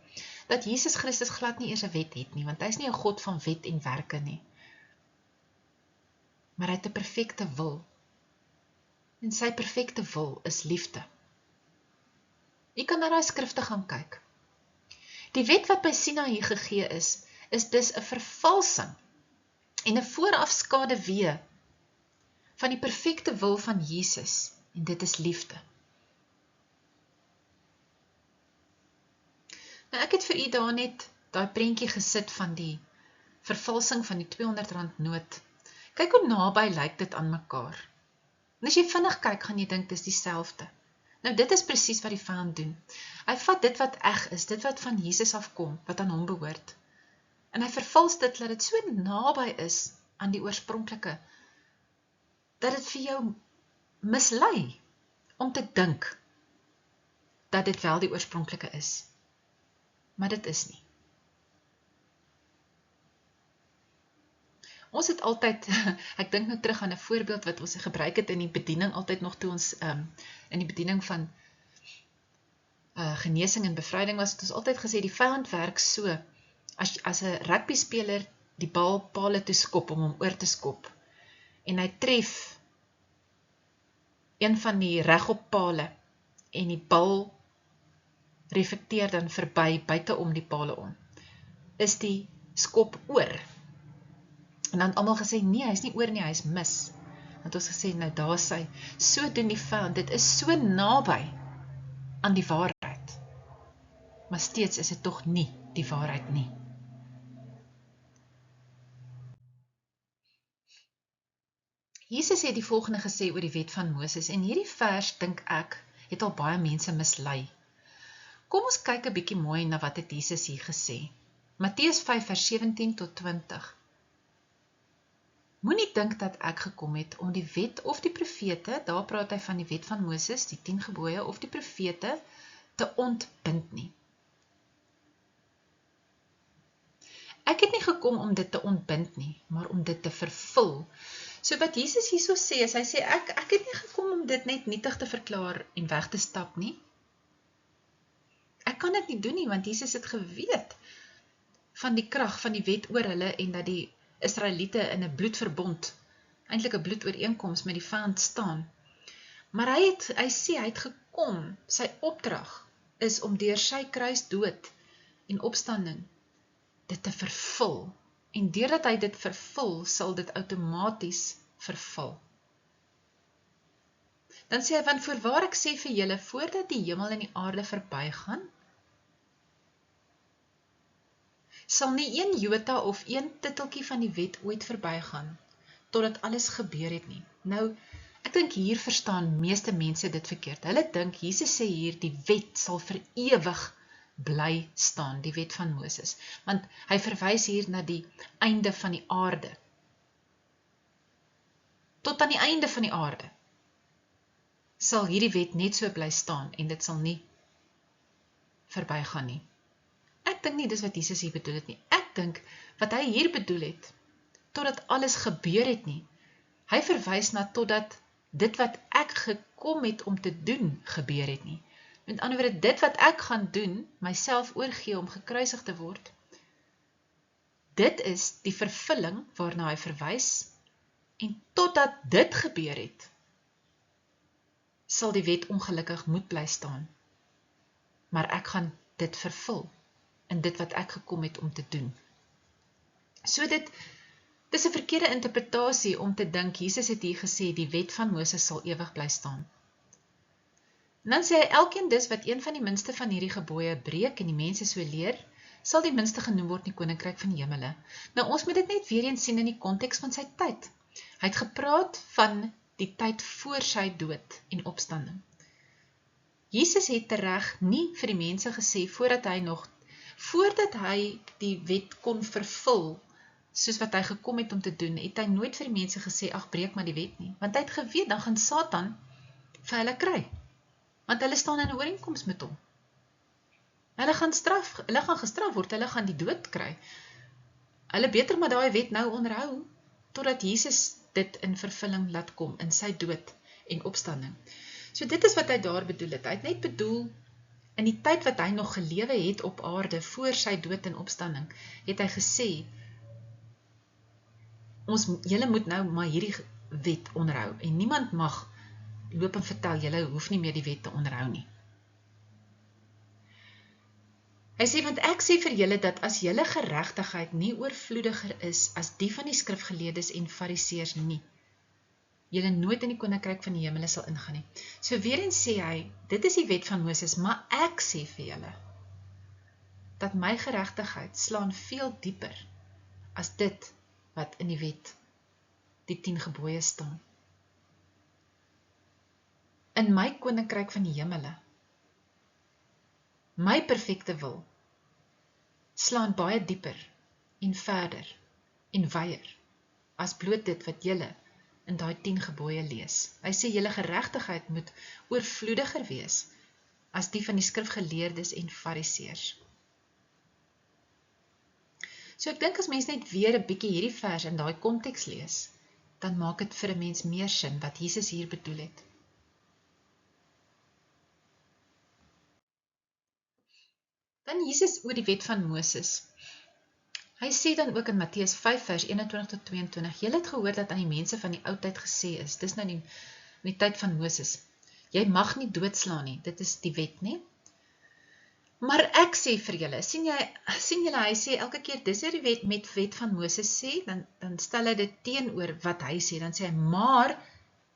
dat Jesus Christus glad nie eers 'n wet het nie, want hy is nie 'n God van wet en werke nie. maar hy het 'n perfekte wil. En sy perfekte wil is liefde. Jy kan na daai skrifte gaan kyk. Die wet wat by Sinaï gegee is dus 'n vervalsing en 'n voorafskaduwee van die perfekte wil van Jesus, en dit is liefde. Nou ek het vir u daar net daai prentjie gesit van die vervalsing van die R200 noot. Kyk hoe naby lyk dit aan mekaar. En as jy vinnig kyk, gaan jy dink dis dieselfde. Nou dit is presies wat die vyand doen. Hy vat dit wat eg is, dit wat van Jesus afkom, wat aan hom behoort. En hy vervals dit, dat dit so naby is aan die oorspronklike, dat dit vir jou mislei om te dink dat dit wel die oorspronklike is. Maar dit is nie. Ons het altyd, ek dink nou terug aan 'n voorbeeld wat ons gebruik het in die bediening, altyd nog toe ons in die bediening van genesing en bevryding was, het ons altyd gesê, die vyand werk so, as 'n rugby speler die bal pale toe skop om hom oor te skop, en hy tref een van die regop pale, en die bal reflekteer dan verby, buite om die pale om, is die skop oor. En dan almal gesê, nee, hy is nie oor nie, hy is mis. Want ons gesê, nou daar sy, so doen die vyand, dit is so naby aan die waarheid. Maar steeds is dit tog nie die waarheid nie. Jesus het die volgende gesê oor die wet van Moses, en hierdie vers, dink ek, het al baie mense mislei. Kom ons kyk 'n bietjie mooi na wat het Jesus hier gesê. Matteus 5 vers 17 tot 20. Moenie dink dat ek gekom het om die wet of die profete, daar praat hy van die wet van Moses, die 10 gebooie, of die profete, te ontbind nie. Ek het nie gekom om dit te ontbind nie, maar om dit te vervul. So wat Jesus hierso sê, is hy sê, ek het nie gekom om dit net nietig te verklaar en weg te stap nie. Ek kan dit nie doen nie, want Jesus het geweet van die krag van die wet oor hulle en dat die Israeliete in 'n bloedverbond, eintlik 'n bloedooreenkoms met die vyand staan. Maar hy sê, hy het gekom, sy opdrag is om deur sy kruisdood en opstanding dit te vervul. En deurdat hy dit vervul, sal dit outomaties vervul. Dan sê hy, want voorwaar ek sê vir julle, voordat die hemel en die aarde verbygaan, sal nie een jota of een titeltjie van die wet ooit verbygaan, totdat alles gebeur het nie. Nou, ek dink hier verstaan meeste mense dit verkeerd. Hulle dink, Jesus sê hier, die wet sal vir ewig bly staan, die wet van Moses. Want hy verwys hier na die einde van die aarde. Tot aan die einde van die aarde sal hierdie wet net so bly staan en dit sal nie verbygaan nie. Ek dink nie dis wat Jesus hier bedoel het nie. Ek dink wat hy hier bedoel het, totdat alles gebeur het nie. Hy verwys na totdat dit wat ek gekom het om te doen, gebeur het nie. Met ander woorde, dit wat ek gaan doen, myself oorgee om gekruisig te word, dit is die vervulling waarna hy verwys, en totdat dit gebeur het, sal die wet ongelukkig moet bly staan. Maar ek gaan dit vervul in dit wat ek gekom het om te doen. So dit is 'n verkeerde interpretasie om te dink, Jesus het hier gesê, die wet van Moses sal ewig bly staan. En dan sê hy, elkeen dus wat een van die minste van hierdie gebooie breek en die mense so leer, sal die minste genoem word in die koninkryk van die hemele. Nou ons moet dit net weer eens sien in die konteks van sy tyd. Hy het gepraat van die tyd voor sy dood en opstanding. Jesus het tereg nie vir die mense gesê, voordat hy die wet kon vervul, soos wat hy gekom het om te doen, het hy nooit vir die mense gesê, ag, breek maar die wet nie. Want hy het geweet, dan gaan Satan vir hulle kry. Want hulle staan in 'n ooreenkoms met hom. Hulle gaan gestraf word, hulle gaan die dood kry. Hulle beter maar daai wet nou onderhou, totdat Jesus dit in vervulling laat kom, in sy dood en opstanding. So dit is wat hy daar bedoel het. Hy het net bedoel, in die tyd wat hy nog gelewe het op aarde, voor sy dood en opstanding, het hy gesê, julle moet nou maar hierdie wet onderhou, en niemand mag loop en vertel, julle hoef nie meer die wet te onderhou nie. Hy sê, want ek sê vir julle dat as julle geregtigheid nie oorvloediger is as die van die skrifgeleerdes en fariseërs nie, julle nooit in die koninkryk van die hemele sal ingaan nie. So weer eens sê hy, dit is die wet van Moses, maar ek sê vir julle, dat my geregtigheid slaan veel dieper as dit wat in die wet, die 10 gebooie staan. In my koninkryk van die hemele, my perfekte wil, slaan baie dieper en verder en wyer as bloot dit wat julle in daai 10 gebooie lees. Hy sê julle geregtigheid moet oorvloediger wees as die van die skrifgeleerdes en fariseërs. So ek dink as mens net weer 'n bietjie hierdie vers in daai konteks lees, dan maak dit vir 'n mens meer sin wat Jesus hier bedoel het. Dan Jesus oor die wet van Moses. Hy sê dan ook in Matteus 5 vers 21 tot 22, julle het gehoor dat aan die mense van die ou tyd gesê is, dis nou in die tyd van Moses, jy mag nie doodslaan nie, dit is die wet nie. Maar ek sê vir julle, sien julle, hy sê elke keer, dis die wet met wet van Moses sê, dan stel hy dit teenoor wat hy sê, dan sê hy, maar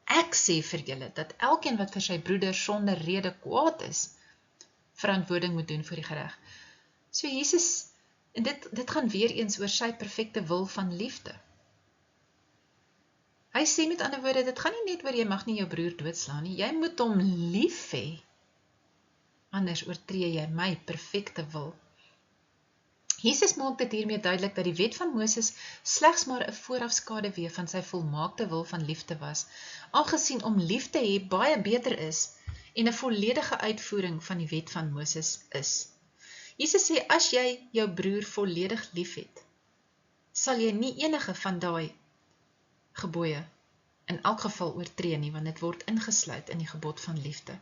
ek sê vir julle, dat elkeen wat vir sy broeder sonder rede kwaad is, verantwoording moet doen voor die gereg. So Jesus, en dit gaan weer eens oor sy perfekte wil van liefde. Hy sê met ander woorde, dit gaan nie net oor jy mag nie jou broer doodslaan nie, jy moet hom lief hê, anders oortree jy my perfekte wil. Jesus maak dit hiermee duidelik dat die wet van Moses slegs maar 'n voorafskaduwee van sy volmaakte wil van liefde was, aangesien om lief te hê baie beter is en 'n volledige uitvoering van die wet van Moses is. Jesus sê, as jy jou broer volledig lief het, sal jy nie enige van daai gebooie in elk geval oortree nie, want dit word ingesluit in die gebod van liefde.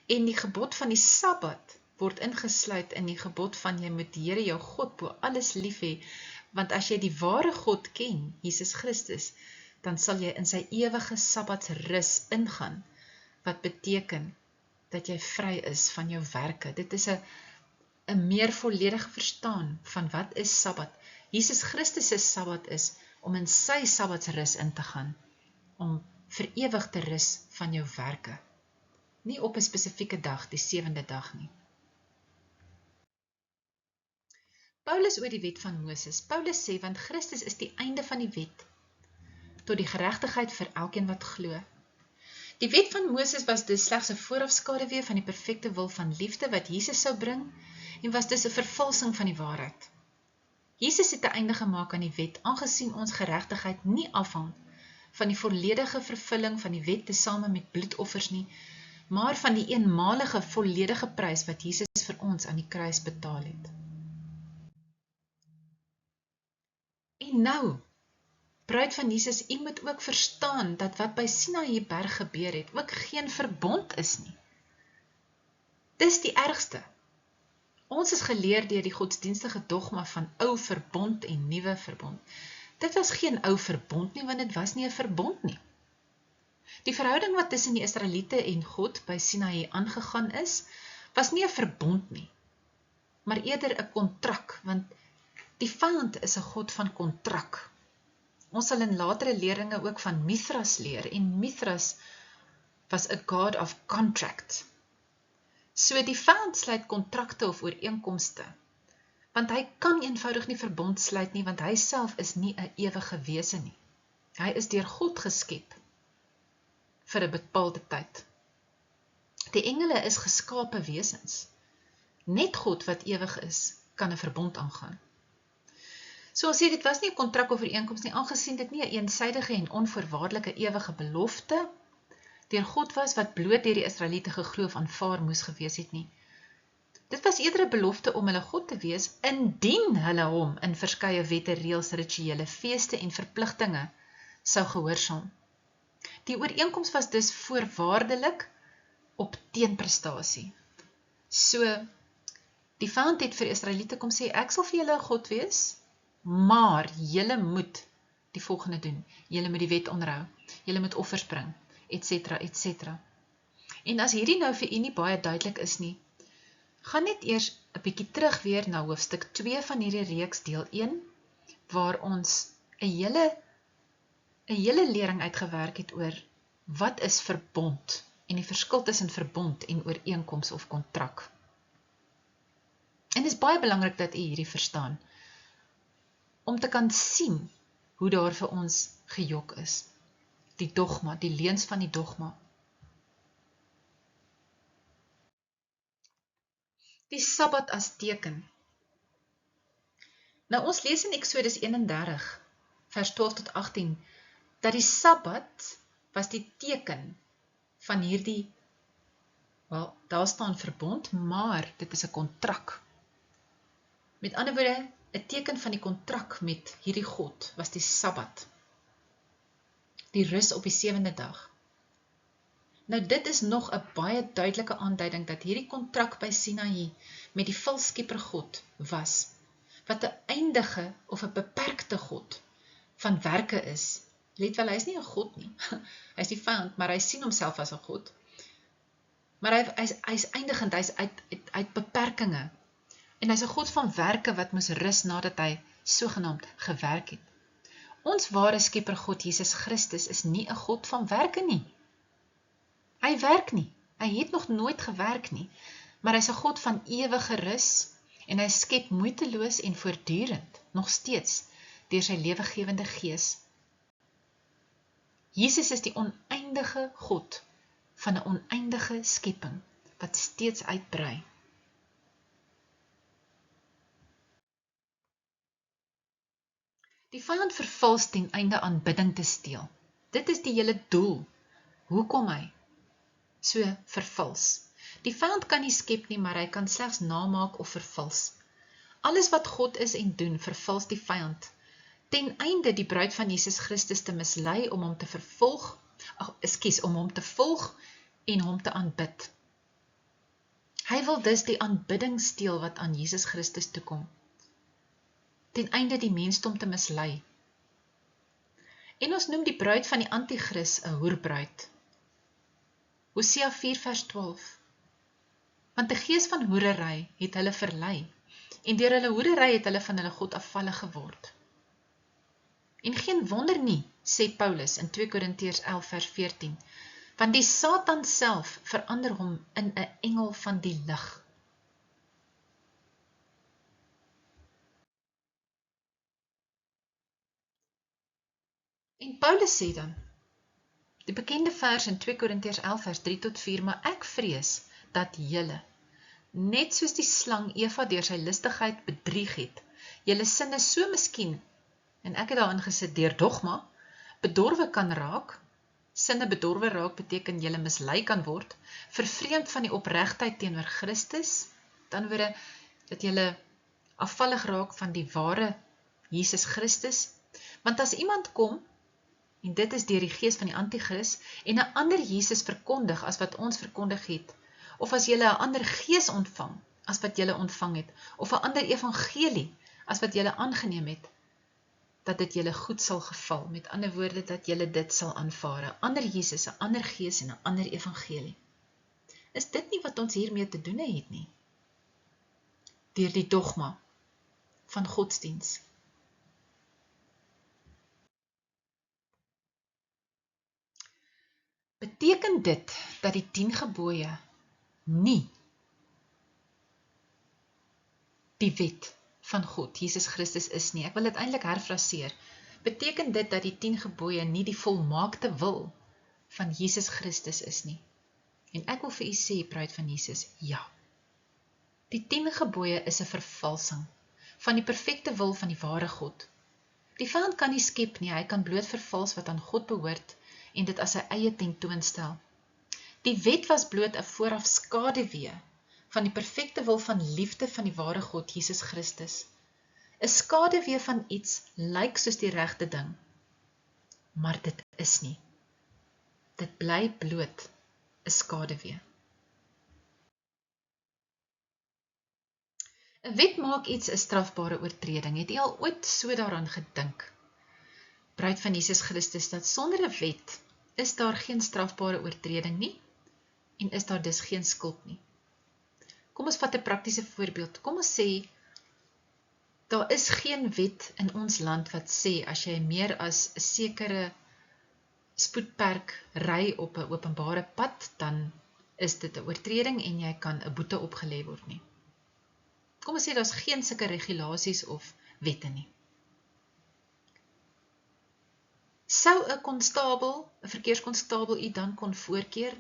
En die gebod van die Sabbat word ingesluit in die gebod van jy moet die Here jou God bo alles lief hê, want as jy die ware God ken, Jesus Christus, dan sal jy in sy ewige Sabbatsrus ingaan, wat beteken dat jy vry is van jou werke. Dit is 'n meer volledige verstaan van wat is Sabbat. Jesus Christus' Sabbat is om in sy Sabbatsrus in te gaan, om vir ewig te rus van jou werke. Nie op 'n spesifieke dag, die 7de dag nie. Paulus oor die wet van Moses. Paulus sê, want Christus is die einde van die wet, tot die geregtigheid vir elkeen wat glo. Die wet van Moses was dus slegs 'n voorafskaduwee van die perfekte wil van liefde wat Jesus sou bring, en was dus 'n vervalsing van die waarheid. Jesus het 'n einde gemaak aan die wet, aangesien ons geregtigheid nie afhang van die volledige vervulling van die wet tesame met bloedoffers nie, maar van die eenmalige volledige prys wat Jesus vir ons aan die kruis betaal het. En nou, bruid van Jesus, u moet ook verstaan dat wat by Sinaï berg gebeur het, ook geen verbond is nie. Dis die ergste. Ons is geleer deur die godsdienstige dogma van ou verbond en nuwe verbond. Dit was geen ou verbond nie, want dit was nie 'n verbond nie. Die verhouding wat tussen die Israeliete en God by Sinaï aangegaan is, was nie 'n verbond nie, maar eerder 'n kontrak, want die vyand is 'n God van kontrak. Ons sal in latere leringe ook van Mithras leer, en Mithras was 'n god of contract. So die vyand sluit kontrakte of ooreenkomste, want hy kan eenvoudig nie verbond sluit nie, want hy self is nie 'n ewige wese nie. Hy is deur God geskep vir 'n bepaalde tyd. Die engele is geskape wesens. Net God wat ewig is, kan 'n verbond aangaan. So ons sê, dit was nie 'n kontrak of ooreenkoms nie, aangesien dit nie 'n eensydige en onvoorwaardelike ewige belofte deur God was, wat bloot deur die Israeliete geglo of aanvaar moes gewees het nie. Dit was eerder 'n belofte om hulle God te wees, indien hulle hom in verskeie wette, reëls, rituele, feeste en verpligtinge sou gehoorsaam. Die ooreenkoms was dus voorwaardelik op teenprestasie. So, die vyand het vir Israeliete kom sê, ek sal vir julle 'n God wees, maar julle moet die volgende doen. Julle moet die wet onderhou, julle moet offers bring, etc, etc. En as hierdie nou vir u nie baie duidelik is nie, gaan net eers 'n bietjie terug weer na hoofstuk 2 van hierdie reeks deel 1, waar ons 'n hele lering uitgewerk het oor wat is verbond en die verskil tussen verbond en ooreenkoms of kontrak. En dit is baie belangrik dat u hierdie verstaan, om te kan sien hoe daar vir ons gejok is. Die dogma, die leuns van die dogma. Die Sabbat as teken. Nou ons lees in Eksodus 31, vers 12 tot 18, dat die Sabbat was die teken van hierdie, wel, daar staan verbond, maar dit is 'n kontrak. Met ander woorde, 'n teken van die kontrak met hierdie God was die Sabbat. Die rus op die 7de dag. Nou dit is nog 'n baie duidelike aanduiding dat hierdie kontrak by Sinaï met die valskepper God was, wat 'n eindige of 'n beperkte God van werke is. Let wel, hy is nie 'n God nie. Hy is die vyand, maar hy sien homself as 'n God. Maar hy is eindigend, hy is uit beperkinge. En hy is 'n God van werke wat moes rus nadat hy sogenaamd gewerk het. Ons ware skepper God Jesus Christus is nie 'n God van werke nie. Hy werk nie. Hy het nog nooit gewerk nie, maar hy is 'n God van ewige rus en hy skep moeiteloos en voortdurend, nog steeds, deur sy lewegewende gees. Jesus is die oneindige God van 'n oneindige skepping wat steeds uitbrei. Die vyand vervals ten einde aanbidding te steel. Dit is die hele doel. Hoekom hy so vervals? Die vyand kan nie skep nie, maar hy kan slegs namaak of vervals. Alles wat God is en doen, vervals die vyand, ten einde die bruid van Jesus Christus te mislei om hom te om hom te volg en hom te aanbid. Hy wil dus die aanbidding steel wat aan Jesus Christus toekom, ten einde die mensdom te mislei. En ons noem die bruid van die antichrist 'n hoerbruid. Hosea 4 vers 12. Want die gees van hoerery het hulle verlei, en deur hulle hoerery het hulle van hulle God afvallig geword. En geen wonder nie, sê Paulus in 2 Korintiërs 11 vers 14, want die Satan self verander hom in 'n engel van die lig. En Paulus sê dan, die bekende vers in 2 Korintiërs 11 vers 3 tot 4, maar ek vrees dat julle, net soos die slang Eva deur sy listigheid bedrieg het, julle sinne so miskien, en ek het daarin gesit deur dogma, bedorwe kan raak. Sinne bedorwe raak beteken julle mislei kan word, vervreemd van die opregtheid teenoor Christus, dan word dat julle afvallig raak van die ware Jesus Christus, want as iemand kom, en dit is deur die gees van die antichrist, en 'n ander Jesus verkondig as wat ons verkondig het, of as julle 'n ander gees ontvang as wat julle ontvang het, of 'n ander evangelie as wat julle aangeneem het, dat dit julle goed sal geval, met ander woorde dat julle dit sal aanvaar, 'n ander Jesus, 'n ander gees en 'n ander evangelie. Is dit nie wat ons hiermee te doen het nie? Deur die dogma van godsdiens. Beteken dit dat die 10 gebooie nie die wet van God, Jesus Christus is nie? Ek wil dit eintlik herfraseer. Beteken dit dat die 10 gebooie nie die volmaakte wil van Jesus Christus is nie? En ek wil vir u sê, bruid van Jesus, ja. Die 10 gebooie is 'n vervalsing van die perfekte wil van die ware God. Die vyand kan nie skep nie, hy kan bloot vervals wat aan God behoort en dit as sy eie tentoonstel. Die wet was bloot 'n vooraf skaduwee van die perfekte wil van liefde van die ware God, Jesus Christus. 'n Skaduwee van iets lyk soos die regte ding, maar dit is nie. Dit bly bloot 'n skaduwee. 'n Wet maak iets 'n strafbare oortreding. Het u al ooit so daaraan gedink? bruid van Jesus Christus, dat sonder 'n wet is daar geen strafbare oortreding nie, en is daar dus geen skuld nie. Kom ons vat 'n praktiese voorbeeld. Kom ons sê, daar is geen wet in ons land wat sê, as jy meer as 'n sekere spoedperk ry op 'n openbare pad, dan is dit 'n oortreding en jy kan 'n boete opgelê word nie. Kom ons sê, daar's geen sulke regulasies of wette nie. Sou 'n verkeerskonstabel u dan kon voorkeer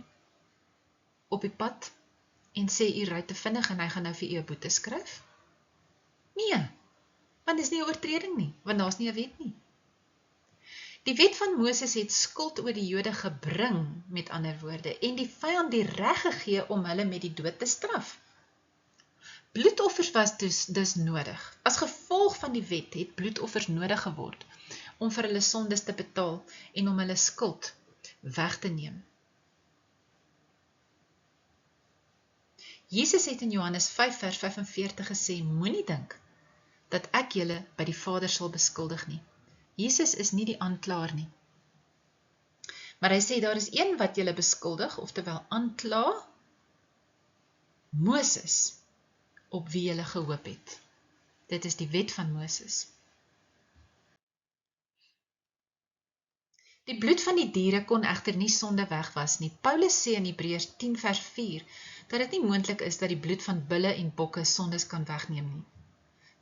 op die pad en sê u ry te vinnig en hy gaan nou vir u 'n boete skryf? Nee, want dis nie 'n oortreding nie, want daar's nie 'n wet nie. Die wet van Moses het skuld oor die Jode gebring, met ander woorde, en die vyand die reg gegee om hulle met die dood te straf. Bloedoffers was dus nodig. As gevolg van die wet het bloedoffers nodig geword om vir hulle sondes te betaal en om hulle skuld weg te neem. Jesus het in Johannes 5 vers 45 gesê, moenie dink dat ek julle by die Vader sal beskuldig nie. Jesus is nie die aanklaer nie. Maar hy sê, daar is een wat julle beskuldig, oftewel aankla, Moses, op wie julle gehoop het. Dit is die wet van Moses. Die bloed van die diere kon egter nie sonde wegwas nie. Paulus sê in Hebreërs 10 vers 4, dat dit nie moontlik is dat die bloed van bulle en bokke sondes kan wegneem nie.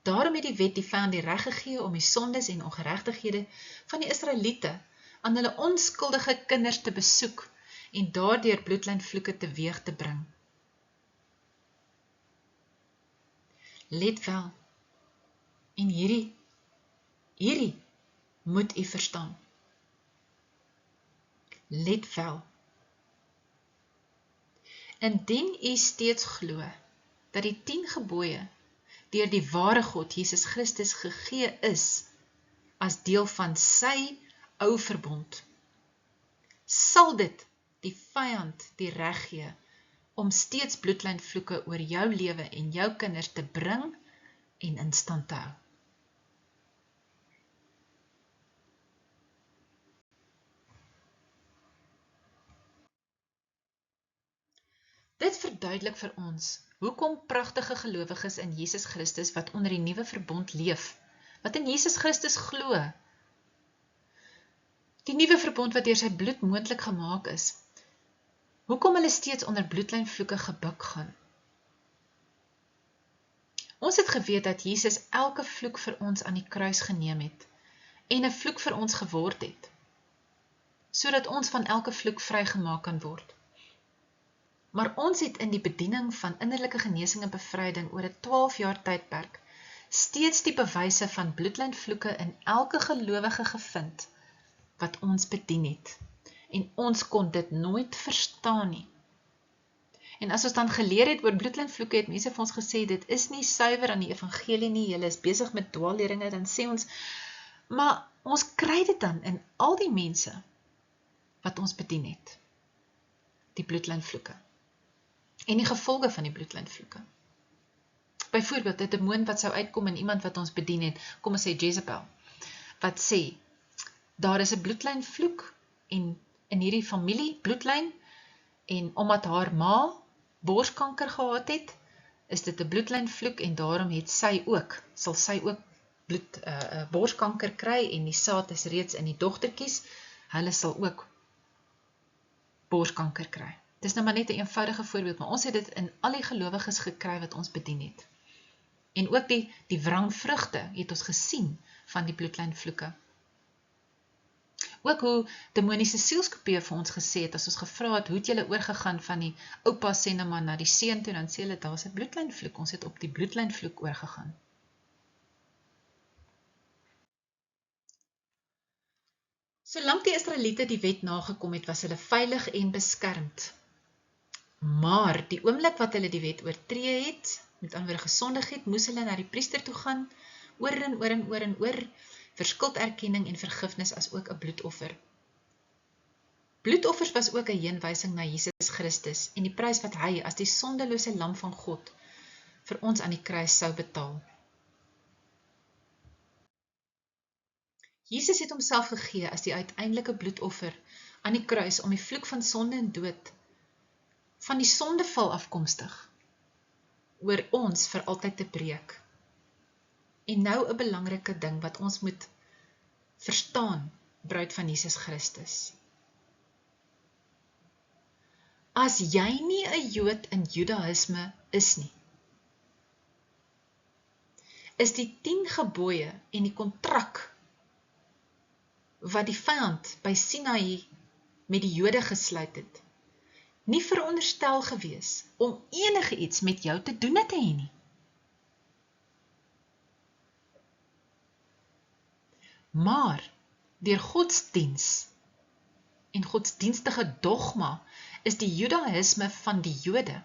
Daarom het die wet die vyand die reg gegee om die sondes en ongeregtighede van die Israeliete aan hulle onskuldige kinders te besoek en daardeur bloedlynvloeke teweeg te bring. Let wel, en hierdie moet u verstaan. Let wel. Indien u steeds glo dat die 10 gebooie deur die ware God, Jesus Christus, gegee is as deel van sy ou verbond, sal dit die vyand die reg gee om steeds bloedlynvloeke oor jou lewe en jou kinders te bring en in stand te hou. Dit verduidelik vir ons hoekom pragtige gelowiges in Jesus Christus wat onder die nuwe verbond leef, wat in Jesus Christus glo, die nuwe verbond wat deur sy bloed moontlik gemaak is, hoekom hulle steeds onder bloedlynvloeke gebuk gaan. Ons het geweet dat Jesus elke vloek vir ons aan die kruis geneem het en 'n vloek vir ons geword het, sodat ons van elke vloek vrygemaak kan word. Maar ons het in die bediening van innerlike genesing en bevryding oor 'n 12 jaar tydperk steeds die bewyse van bloedlynvloeke in elke gelowige gevind wat ons bedien het. En ons kon dit nooit verstaan nie. En as ons dan geleer het oor bloedlynvloeke, het mense vir ons gesê, dit is nie suiwer aan die evangelie nie, julle is besig met dwaalleringe, dan sê ons, maar ons kry dit dan in al die mense wat ons bedien het. Die bloedlynvloeke. En die gevolge van die bloedlynvloeke. Byvoorbeeld, 'n demoon wat sou uitkom in iemand wat ons bedien het, kom ons sê Jezebel, wat sê, daar is 'n bloedlynvloek en in hierdie familie bloedlyn, en omdat haar ma borskanker gehad het, is dit 'n bloedlynvloek en daarom het sal sy ook borskanker kry en die saad is reeds in die dogtertjies, hulle sal ook borskanker kry. Dis nou maar net 'n eenvoudige voorbeeld, maar ons het dit in al die gelowiges gekry wat ons bedien het. En ook die wrangvrugte het ons gesien van die bloedlynvloeke. Ook hoe demoniese sielskopieë vir ons gesê het, as ons gevra het, hoe het julle oorgegaan van die oupa sê nou maar na die seun toe, dan sê hulle, daar is 'n bloedlynvloek, ons het op die bloedlynvloek oorgegaan. Solank die Israeliete die wet nagekom het, was hulle veilig en beskermd. Maar die oomblik wat hulle die wet oortree het, met ander woorde gesondig het, moes hulle na die priester toe gaan, oor en oor en oor en oor, vir skulderkenning en vergifnis as ook 'n bloedoffer. Bloedoffers was ook 'n heenwysing na Jesus Christus en die prys wat hy as die sondelose lam van God vir ons aan die kruis sou betaal. Jesus het homself gegee as die uiteindelike bloedoffer aan die kruis om die vloek van sonde en dood, van die sondeval afkomstig, oor ons vir altyd te breek. En nou 'n belangrike ding wat ons moet verstaan, bruid van Jesus Christus. As jy nie 'n Jood in Judaïsme is nie, is die 10 gebooie en die kontrak wat die vyand by Sinaï met die Jode gesluit het, nie veronderstel gewees om enige iets met jou te doen te hê nie. Maar deur godsdiens en godsdienstige dogma is die Judaïsme van die Jode,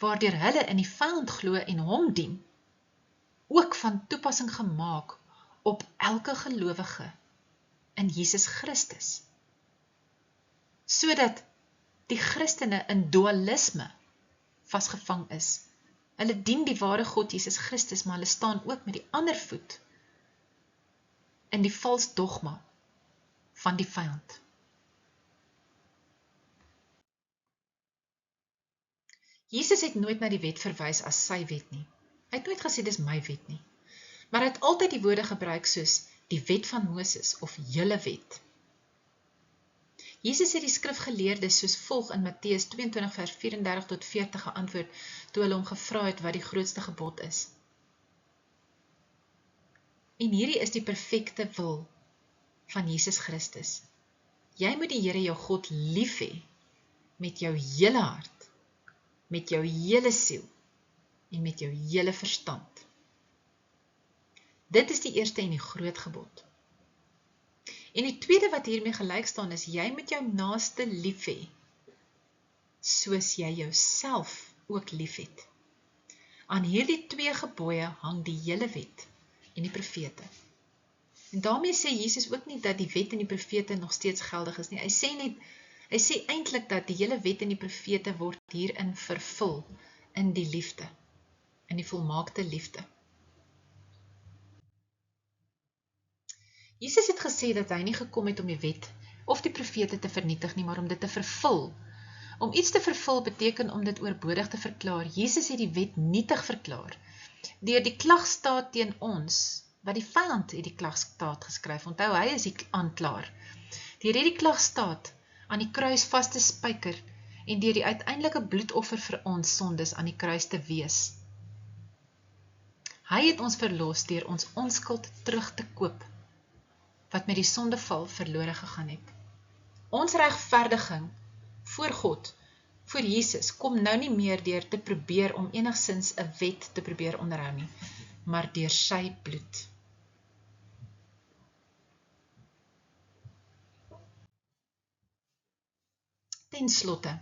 waardeur hulle in die vyand glo en hom dien, ook van toepassing gemaak op elke gelowige in Jesus Christus, sodat die Christene in dualisme vasgevang is. Hulle dien die ware God Jesus Christus, maar hulle staan ook met die ander voet in die vals dogma van die vyand. Jesus het nooit na die wet verwys as sy wet nie. Hy het nooit gesê dis my wet nie. Maar hy het altyd die woorde gebruik soos die wet van Moses of julle wet. Jesus het die skrifgeleerdes soos volg in Matteus 22 vers 34 tot 40 geantwoord toe hulle hom gevra het wat die grootste gebod is. En hierdie is die perfekte wil van Jesus Christus. Jy moet die Here jou God lief hê met jou hele hart, met jou hele siel en met jou hele verstand. Dit is die eerste en die groot gebod. En die tweede wat hiermee gelyk staan is, jy moet jou naaste lief hê, soos jy jouself ook lief het. Aan hierdie 2 gebooie hang die hele wet en die profete. En daarmee sê Jesus ook nie dat die wet en die profete nog steeds geldig is nie. Hy sê eintlik dat die hele wet en die profete word hierin vervul in die liefde, in die volmaakte liefde. Jesus het gesê dat hy nie gekom het om die wet of die profete te vernietig nie, maar om dit te vervul. Om iets te vervul beteken om dit oorbodig te verklaar. Jesus het die wet nietig verklaar deur die klagstaat teen ons, wat die vyand het die klagstaat geskryf. Onthou, hy is die aanklaer. Deur hierdie klagstaat aan die kruis vas te spyker en deur die uiteindelike bloedoffer vir ons sondes aan die kruis te wees. Hy het ons verlos deur ons onskuld terug te koop, wat met die sondeval verlore gegaan het. Ons regverdiging voor God, voor Jesus, kom nou nie meer deur te probeer om enigsins 'n wet te probeer onderhou nie, maar deur sy bloed. Ten slotte,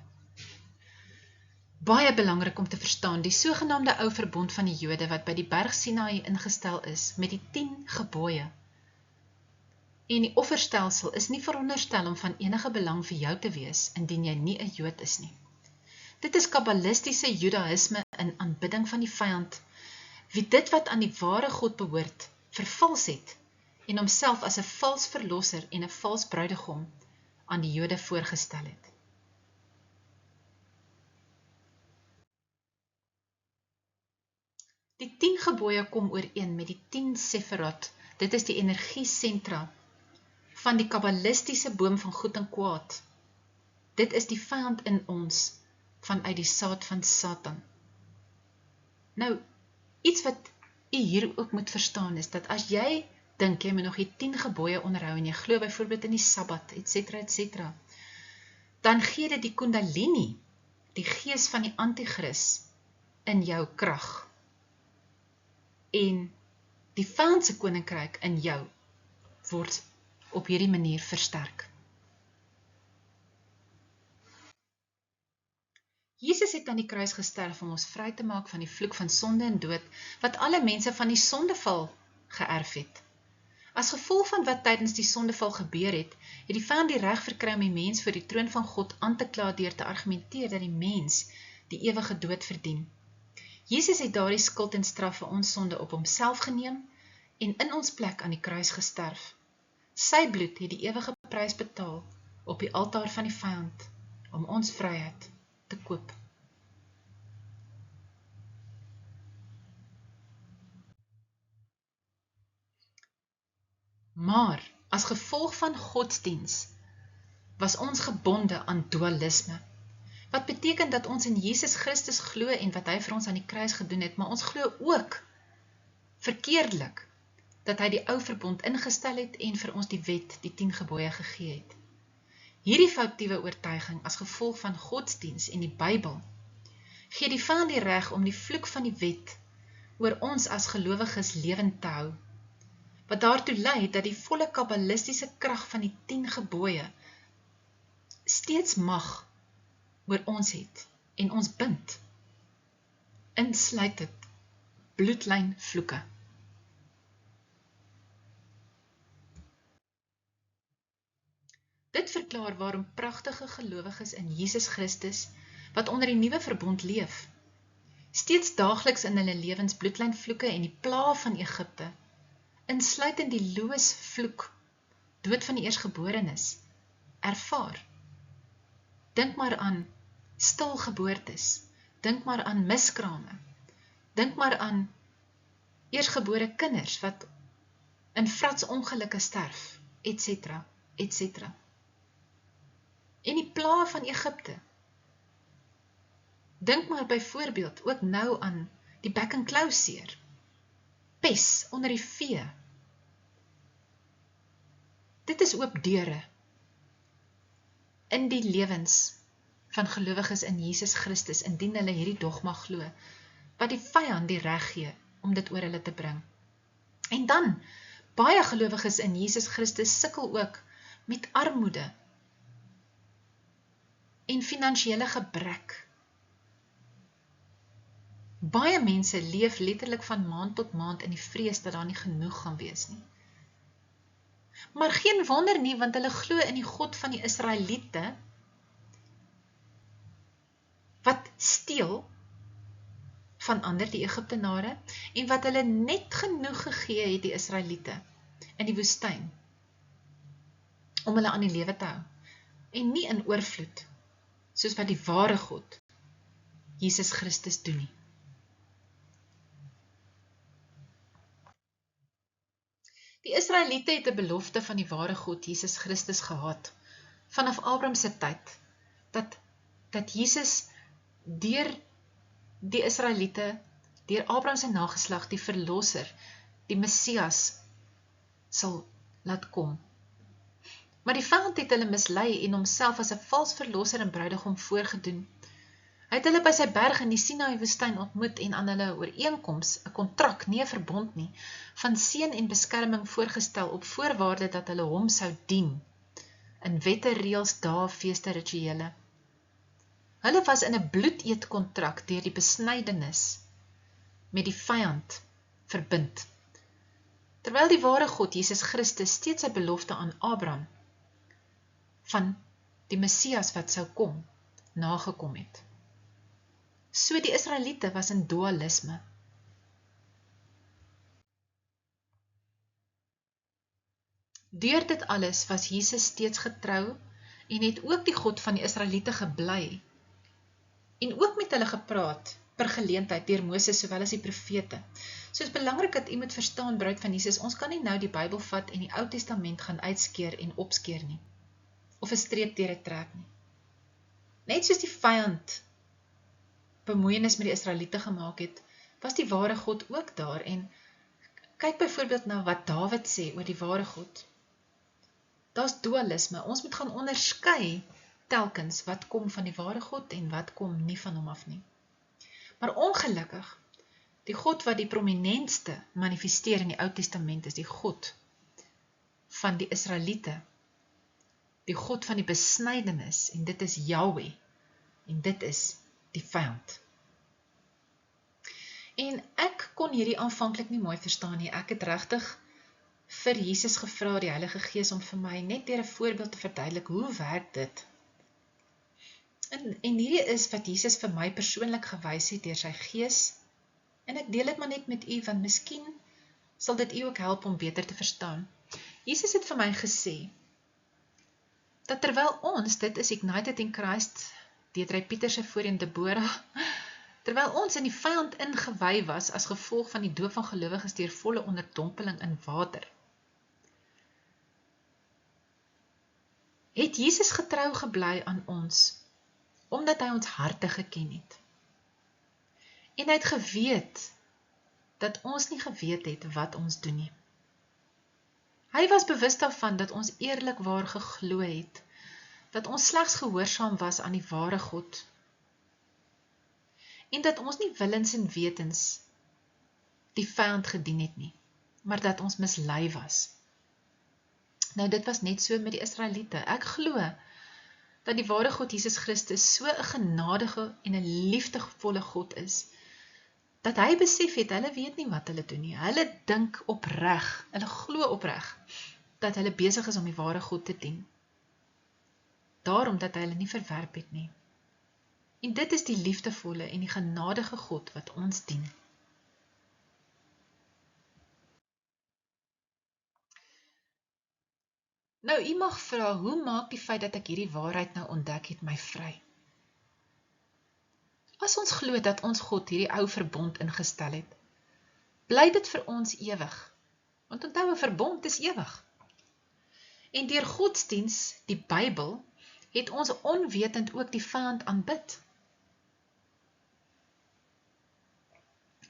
baie belangrik om te verstaan, die sogenaamde ou verbond van die Jode wat by die berg Sinaï ingestel is met die 10 gebooie en die offerstelsel is nie veronderstel om van enige belang vir jou te wees indien jy nie 'n Jood is nie. Dit is kabbalistiese Judaïsme in aanbidding van die vyand, wie dit wat aan die ware God behoort vervals het en homself as 'n vals verlosser en 'n vals bruidegom aan die Jode voorgestel het. Die 10 gebooie kom ooreen met die 10 seferot. Dit is die energiesentra van die kabbalistiese boom van goed en kwaad. Dit is die vyand in ons vanuit die saad van Satan. Nou, iets wat u hier ook moet verstaan is, dat as jy dink jy moet nog die 10 gebooie onderhou en jy glo byvoorbeeld in die Sabbat, etc., dan gee dit die Kundalini, die gees van die Antichrist, in jou krag. En die vyand se koninkryk in jou word op hierdie manier versterk. Jesus het aan die kruis gesterf om ons vry te maak van die vloek van sonde en dood, wat alle mense van die sondeval geërf het. As gevolg van wat tydens die sondeval gebeur het die vyand die reg verkry om die mens voor die troon van God aan te kla deur te argumenteer dat die mens die ewige dood verdien. Jesus het daardie skuld en straf vir ons sonde op homself geneem en in ons plek aan die kruis gesterf. Sy bloed het die ewige prys betaal op die altaar van die vyand om ons vryheid te koop. Maar as gevolg van godsdiens was ons gebonde aan dualisme, wat beteken dat ons in Jesus Christus glo en wat hy vir ons aan die kruis gedoen het, maar ons glo ook verkeerdelik dat hy die ou verbond ingestel het en vir ons die wet, die 10 gebooie gegee het. Hierdie foutiewe oortuiging as gevolg van godsdiens en die Bybel gee die vyand die reg om die vloek van die wet oor ons as gelowiges lewend te hou, wat daartoe lei dat die volle kabbalistiese krag van die 10 gebooie steeds mag oor ons het en ons bind, insluitend bloedlyn vloeke. Dit verklaar waarom pragtige gelowiges in Jesus Christus, wat onder die nuwe verbond leef, steeds daagliks in hulle lewens bloedlynvloeke en die pla van Egipte, insluitend die loosvloek, dood van die eersgeborenes, ervaar. Dink maar aan stilgeboortes, dink maar aan miskrame, dink maar aan eersgebore kinders wat in vratsongelukke sterf, etc., etc. En die pla van Egipte. Dink maar byvoorbeeld ook nou aan die bek en klou seer, pes onder die vee. Dit is oop deure in die lewens van gelowiges in Jesus Christus, indien hulle hierdie dogma glo, wat die vyand die reg gee om dit oor hulle te bring. En dan, baie gelowiges in Jesus Christus sukkel ook met armoede en finansiële gebrek. Baie mense leef letterlik van maand tot maand in die vrees dat daar nie genoeg gaan wees nie. Maar geen wonder nie, want hulle glo in die God van die Israeliete, wat steel van ander, die Egiptenare, en wat hulle net genoeg gegee het, die Israeliete, in die woestyn, om hulle aan die lewe te hou, en nie in oorvloed, soos wat die ware God, Jesus Christus, doen nie. Die Israeliete het 'n belofte van die ware God, Jesus Christus, gehad, vanaf Abraham se tyd, dat Jesus deur die Israeliete, deur Abraham se nageslag, die verlosser, die Messias, sal laat kom. Maar die vyand het hulle mislei en homself as 'n vals verlosser en bruidegom voorgedoen. Hy het hulle by sy berg in die Sinaï woestyn ontmoet en aan hulle ooreenkoms, 'n kontrak, nie 'n verbond nie, van seën en beskerming voorgestel op voorwaarde dat hulle hom sou dien, in wette, reëls, dae, feeste, rituele. Hulle was in 'n bloedeetkontrak deur die besnydenis met die vyand verbind. Terwyl die ware God, Jesus Christus, steeds sy belofte aan Abraham van die Messias wat sou kom, nagekom het. So die Israeliete was in dualisme. Deur dit alles was Jesus steeds getrou en het ook die God van die Israeliete gebly en ook met hulle gepraat per geleentheid deur Moses sowel as die profete. So is belangrik dat u moet verstaan, bruid van Jesus, ons kan nie nou die Bybel vat en die Ou Testament gaan uitskeer en opskeer nie, of 'n streep deur dit trek nie. Net soos die vyand bemoeienis met die Israeliete gemaak het, was die ware God ook daar, en kyk byvoorbeeld na wat Dawid sê oor die ware God. Daar's dualisme, ons moet gaan onderskei telkens wat kom van die ware God en wat kom nie van hom af nie. Maar ongelukkig, die God wat die prominentste manifesteer in die Ou Testament is die God van die Israeliete, die God van die besnydenis, en dit is Yahweh, en dit is die vyand. En ek kon hierdie aanvanklik nie mooi verstaan nie. Ek het regtig vir Jesus gevra, die Heilige Gees, om vir my net deur 'n voorbeeld te verduidelik, hoe werk dit? En hierdie is wat Jesus vir my persoonlik gewys het deur sy Gees, en ek deel dit maar net met u, want miskien sal dit u ook help om beter te verstaan. Jesus het vir my gesê, dat terwyl ons, dit is Ignited in Christ, Deedrey Pieterse voorheen Deborah, terwyl ons in die vyand ingewy was as gevolg van die doop van gelowiges deur volle onderdompeling in water, het Jesus getrou gebly aan ons, omdat hy ons harte geken het. En hy het geweet, dat ons nie geweet het wat ons doen nie. Hy was bewus daarvan dat ons eerlikwaar geglo het, dat ons slegs gehoorsaam was aan die ware God, en dat ons nie willens en wetens die vyand gedien het nie, maar dat ons mislei was. Nou dit was net so met die Israeliete. Ek glo dat die ware God Jesus Christus so 'n genadige en 'n liefdevolle God is, dat hy besef het, hulle weet nie wat hulle doen nie. Hulle dink opreg, hulle glo opreg, dat hulle besig is om die ware God te dien. Daarom dat hy hulle nie verwerp het nie. En dit is die liefdevolle en die genadige God wat ons dien. Nou, u mag vra, hoe maak die feit dat ek hierdie waarheid nou ontdek het my vry? As ons glo dat ons God hierdie ou verbond ingestel het, bly dit vir ons ewig. Want onthou, 'n verbond is ewig. En deur godsdiens, die Bybel, het ons onwetend ook die vyand aanbid.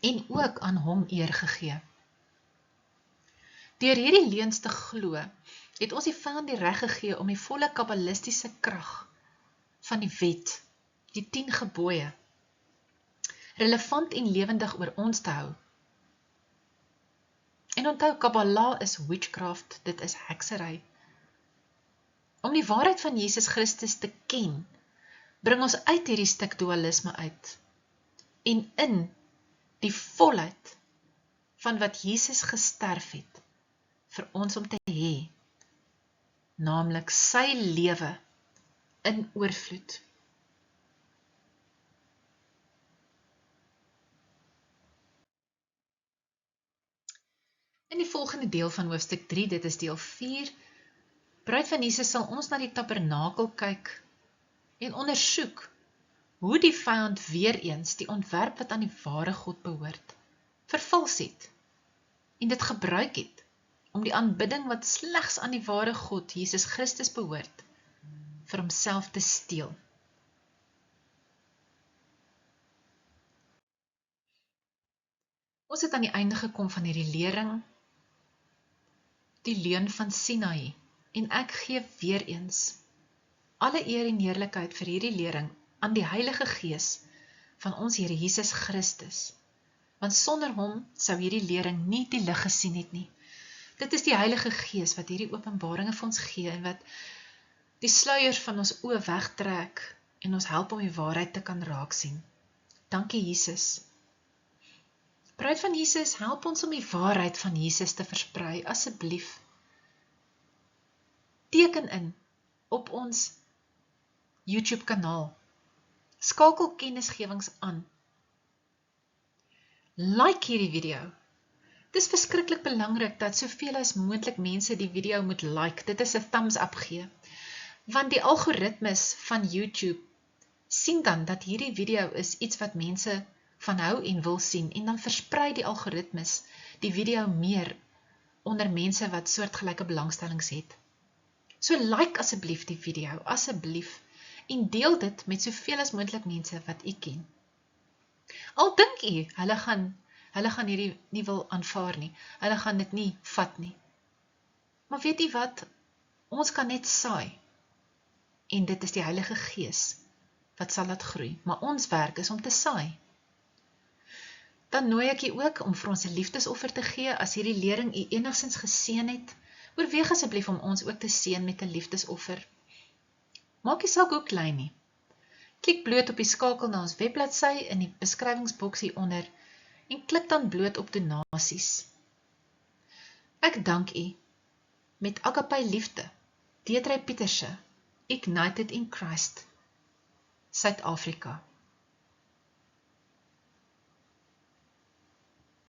En ook aan hom eer gegee. Deur hierdie leuns te glo, het ons die vyand die reg gegee om die volle kabbalistiese krag van die wet, die 10 gebooie, relevant en lewendig oor ons te hou. En onthou, Kabbalah is witchcraft, dit is heksery. Om die waarheid van Jesus Christus te ken, bring ons uit hierdie stuk dualisme uit, en in die volheid van wat Jesus gesterf het, vir ons om te hê, naamlik sy lewe in oorvloed. In die volgende deel van hoofstuk 3, dit is deel 4, Bruid van Jesus sal ons na die tabernakel kyk en ondersoek hoe die vyand weer eens die ontwerp wat aan die ware God behoort, vervals het en dit gebruik het om die aanbidding wat slegs aan die ware God, Jesus Christus behoort, vir homself te steel. Ons het aan die einde gekom van hierdie lering, die leuen van Sinai, en ek gee weer eens alle eer en heerlikheid vir hierdie lering aan die Heilige Gees van ons Here Jesus Christus, want sonder hom sou hierdie lering nie die lig gesien het nie. Dit is die Heilige Gees wat hierdie openbaringe vir ons gee en wat die sluiers van ons oë wegtrek en ons help om die waarheid te kan raak sien. Dankie Jesus. Bruid van Jesus, help ons om die waarheid van Jesus te versprei, asseblief. Teken in op ons YouTube kanaal. Skakel kennisgewings aan. Like hierdie video. Dit is verskriklik belangrik dat soveel as moontlik mense die video moet like. Dit is 'n thumbs up gee. Want die algoritmes van YouTube sien dan dat hierdie video is iets wat mense van hou en wil sien, en dan versprei die algoritmes die video meer onder mense wat soortgelyke belangstellings het. So like asseblief die video, asseblief, en deel dit met soveel as moontlik mense wat u ken. Al dink u, hulle gaan hierdie nie wil aanvaar nie, hulle gaan dit nie vat nie. Maar weet u wat, ons kan net saai, en dit is die Heilige Gees wat sal laat groei, maar ons werk is om te saai. Dan nooi ek u ook om vir ons 'n liefdesoffer te gee. As hierdie lering u enigstens geseën het, oorweeg asseblief om ons ook te seën met 'n liefdesoffer. Maak die saak ook klein nie. Klik bloot op die skakel na ons webbladsy in die beskrywingsboks hieronder en klik dan bloot op donasies. Ek dank u met Agape liefde, Deedrey Pieterse, Ignited in Christ, Suid-Afrika.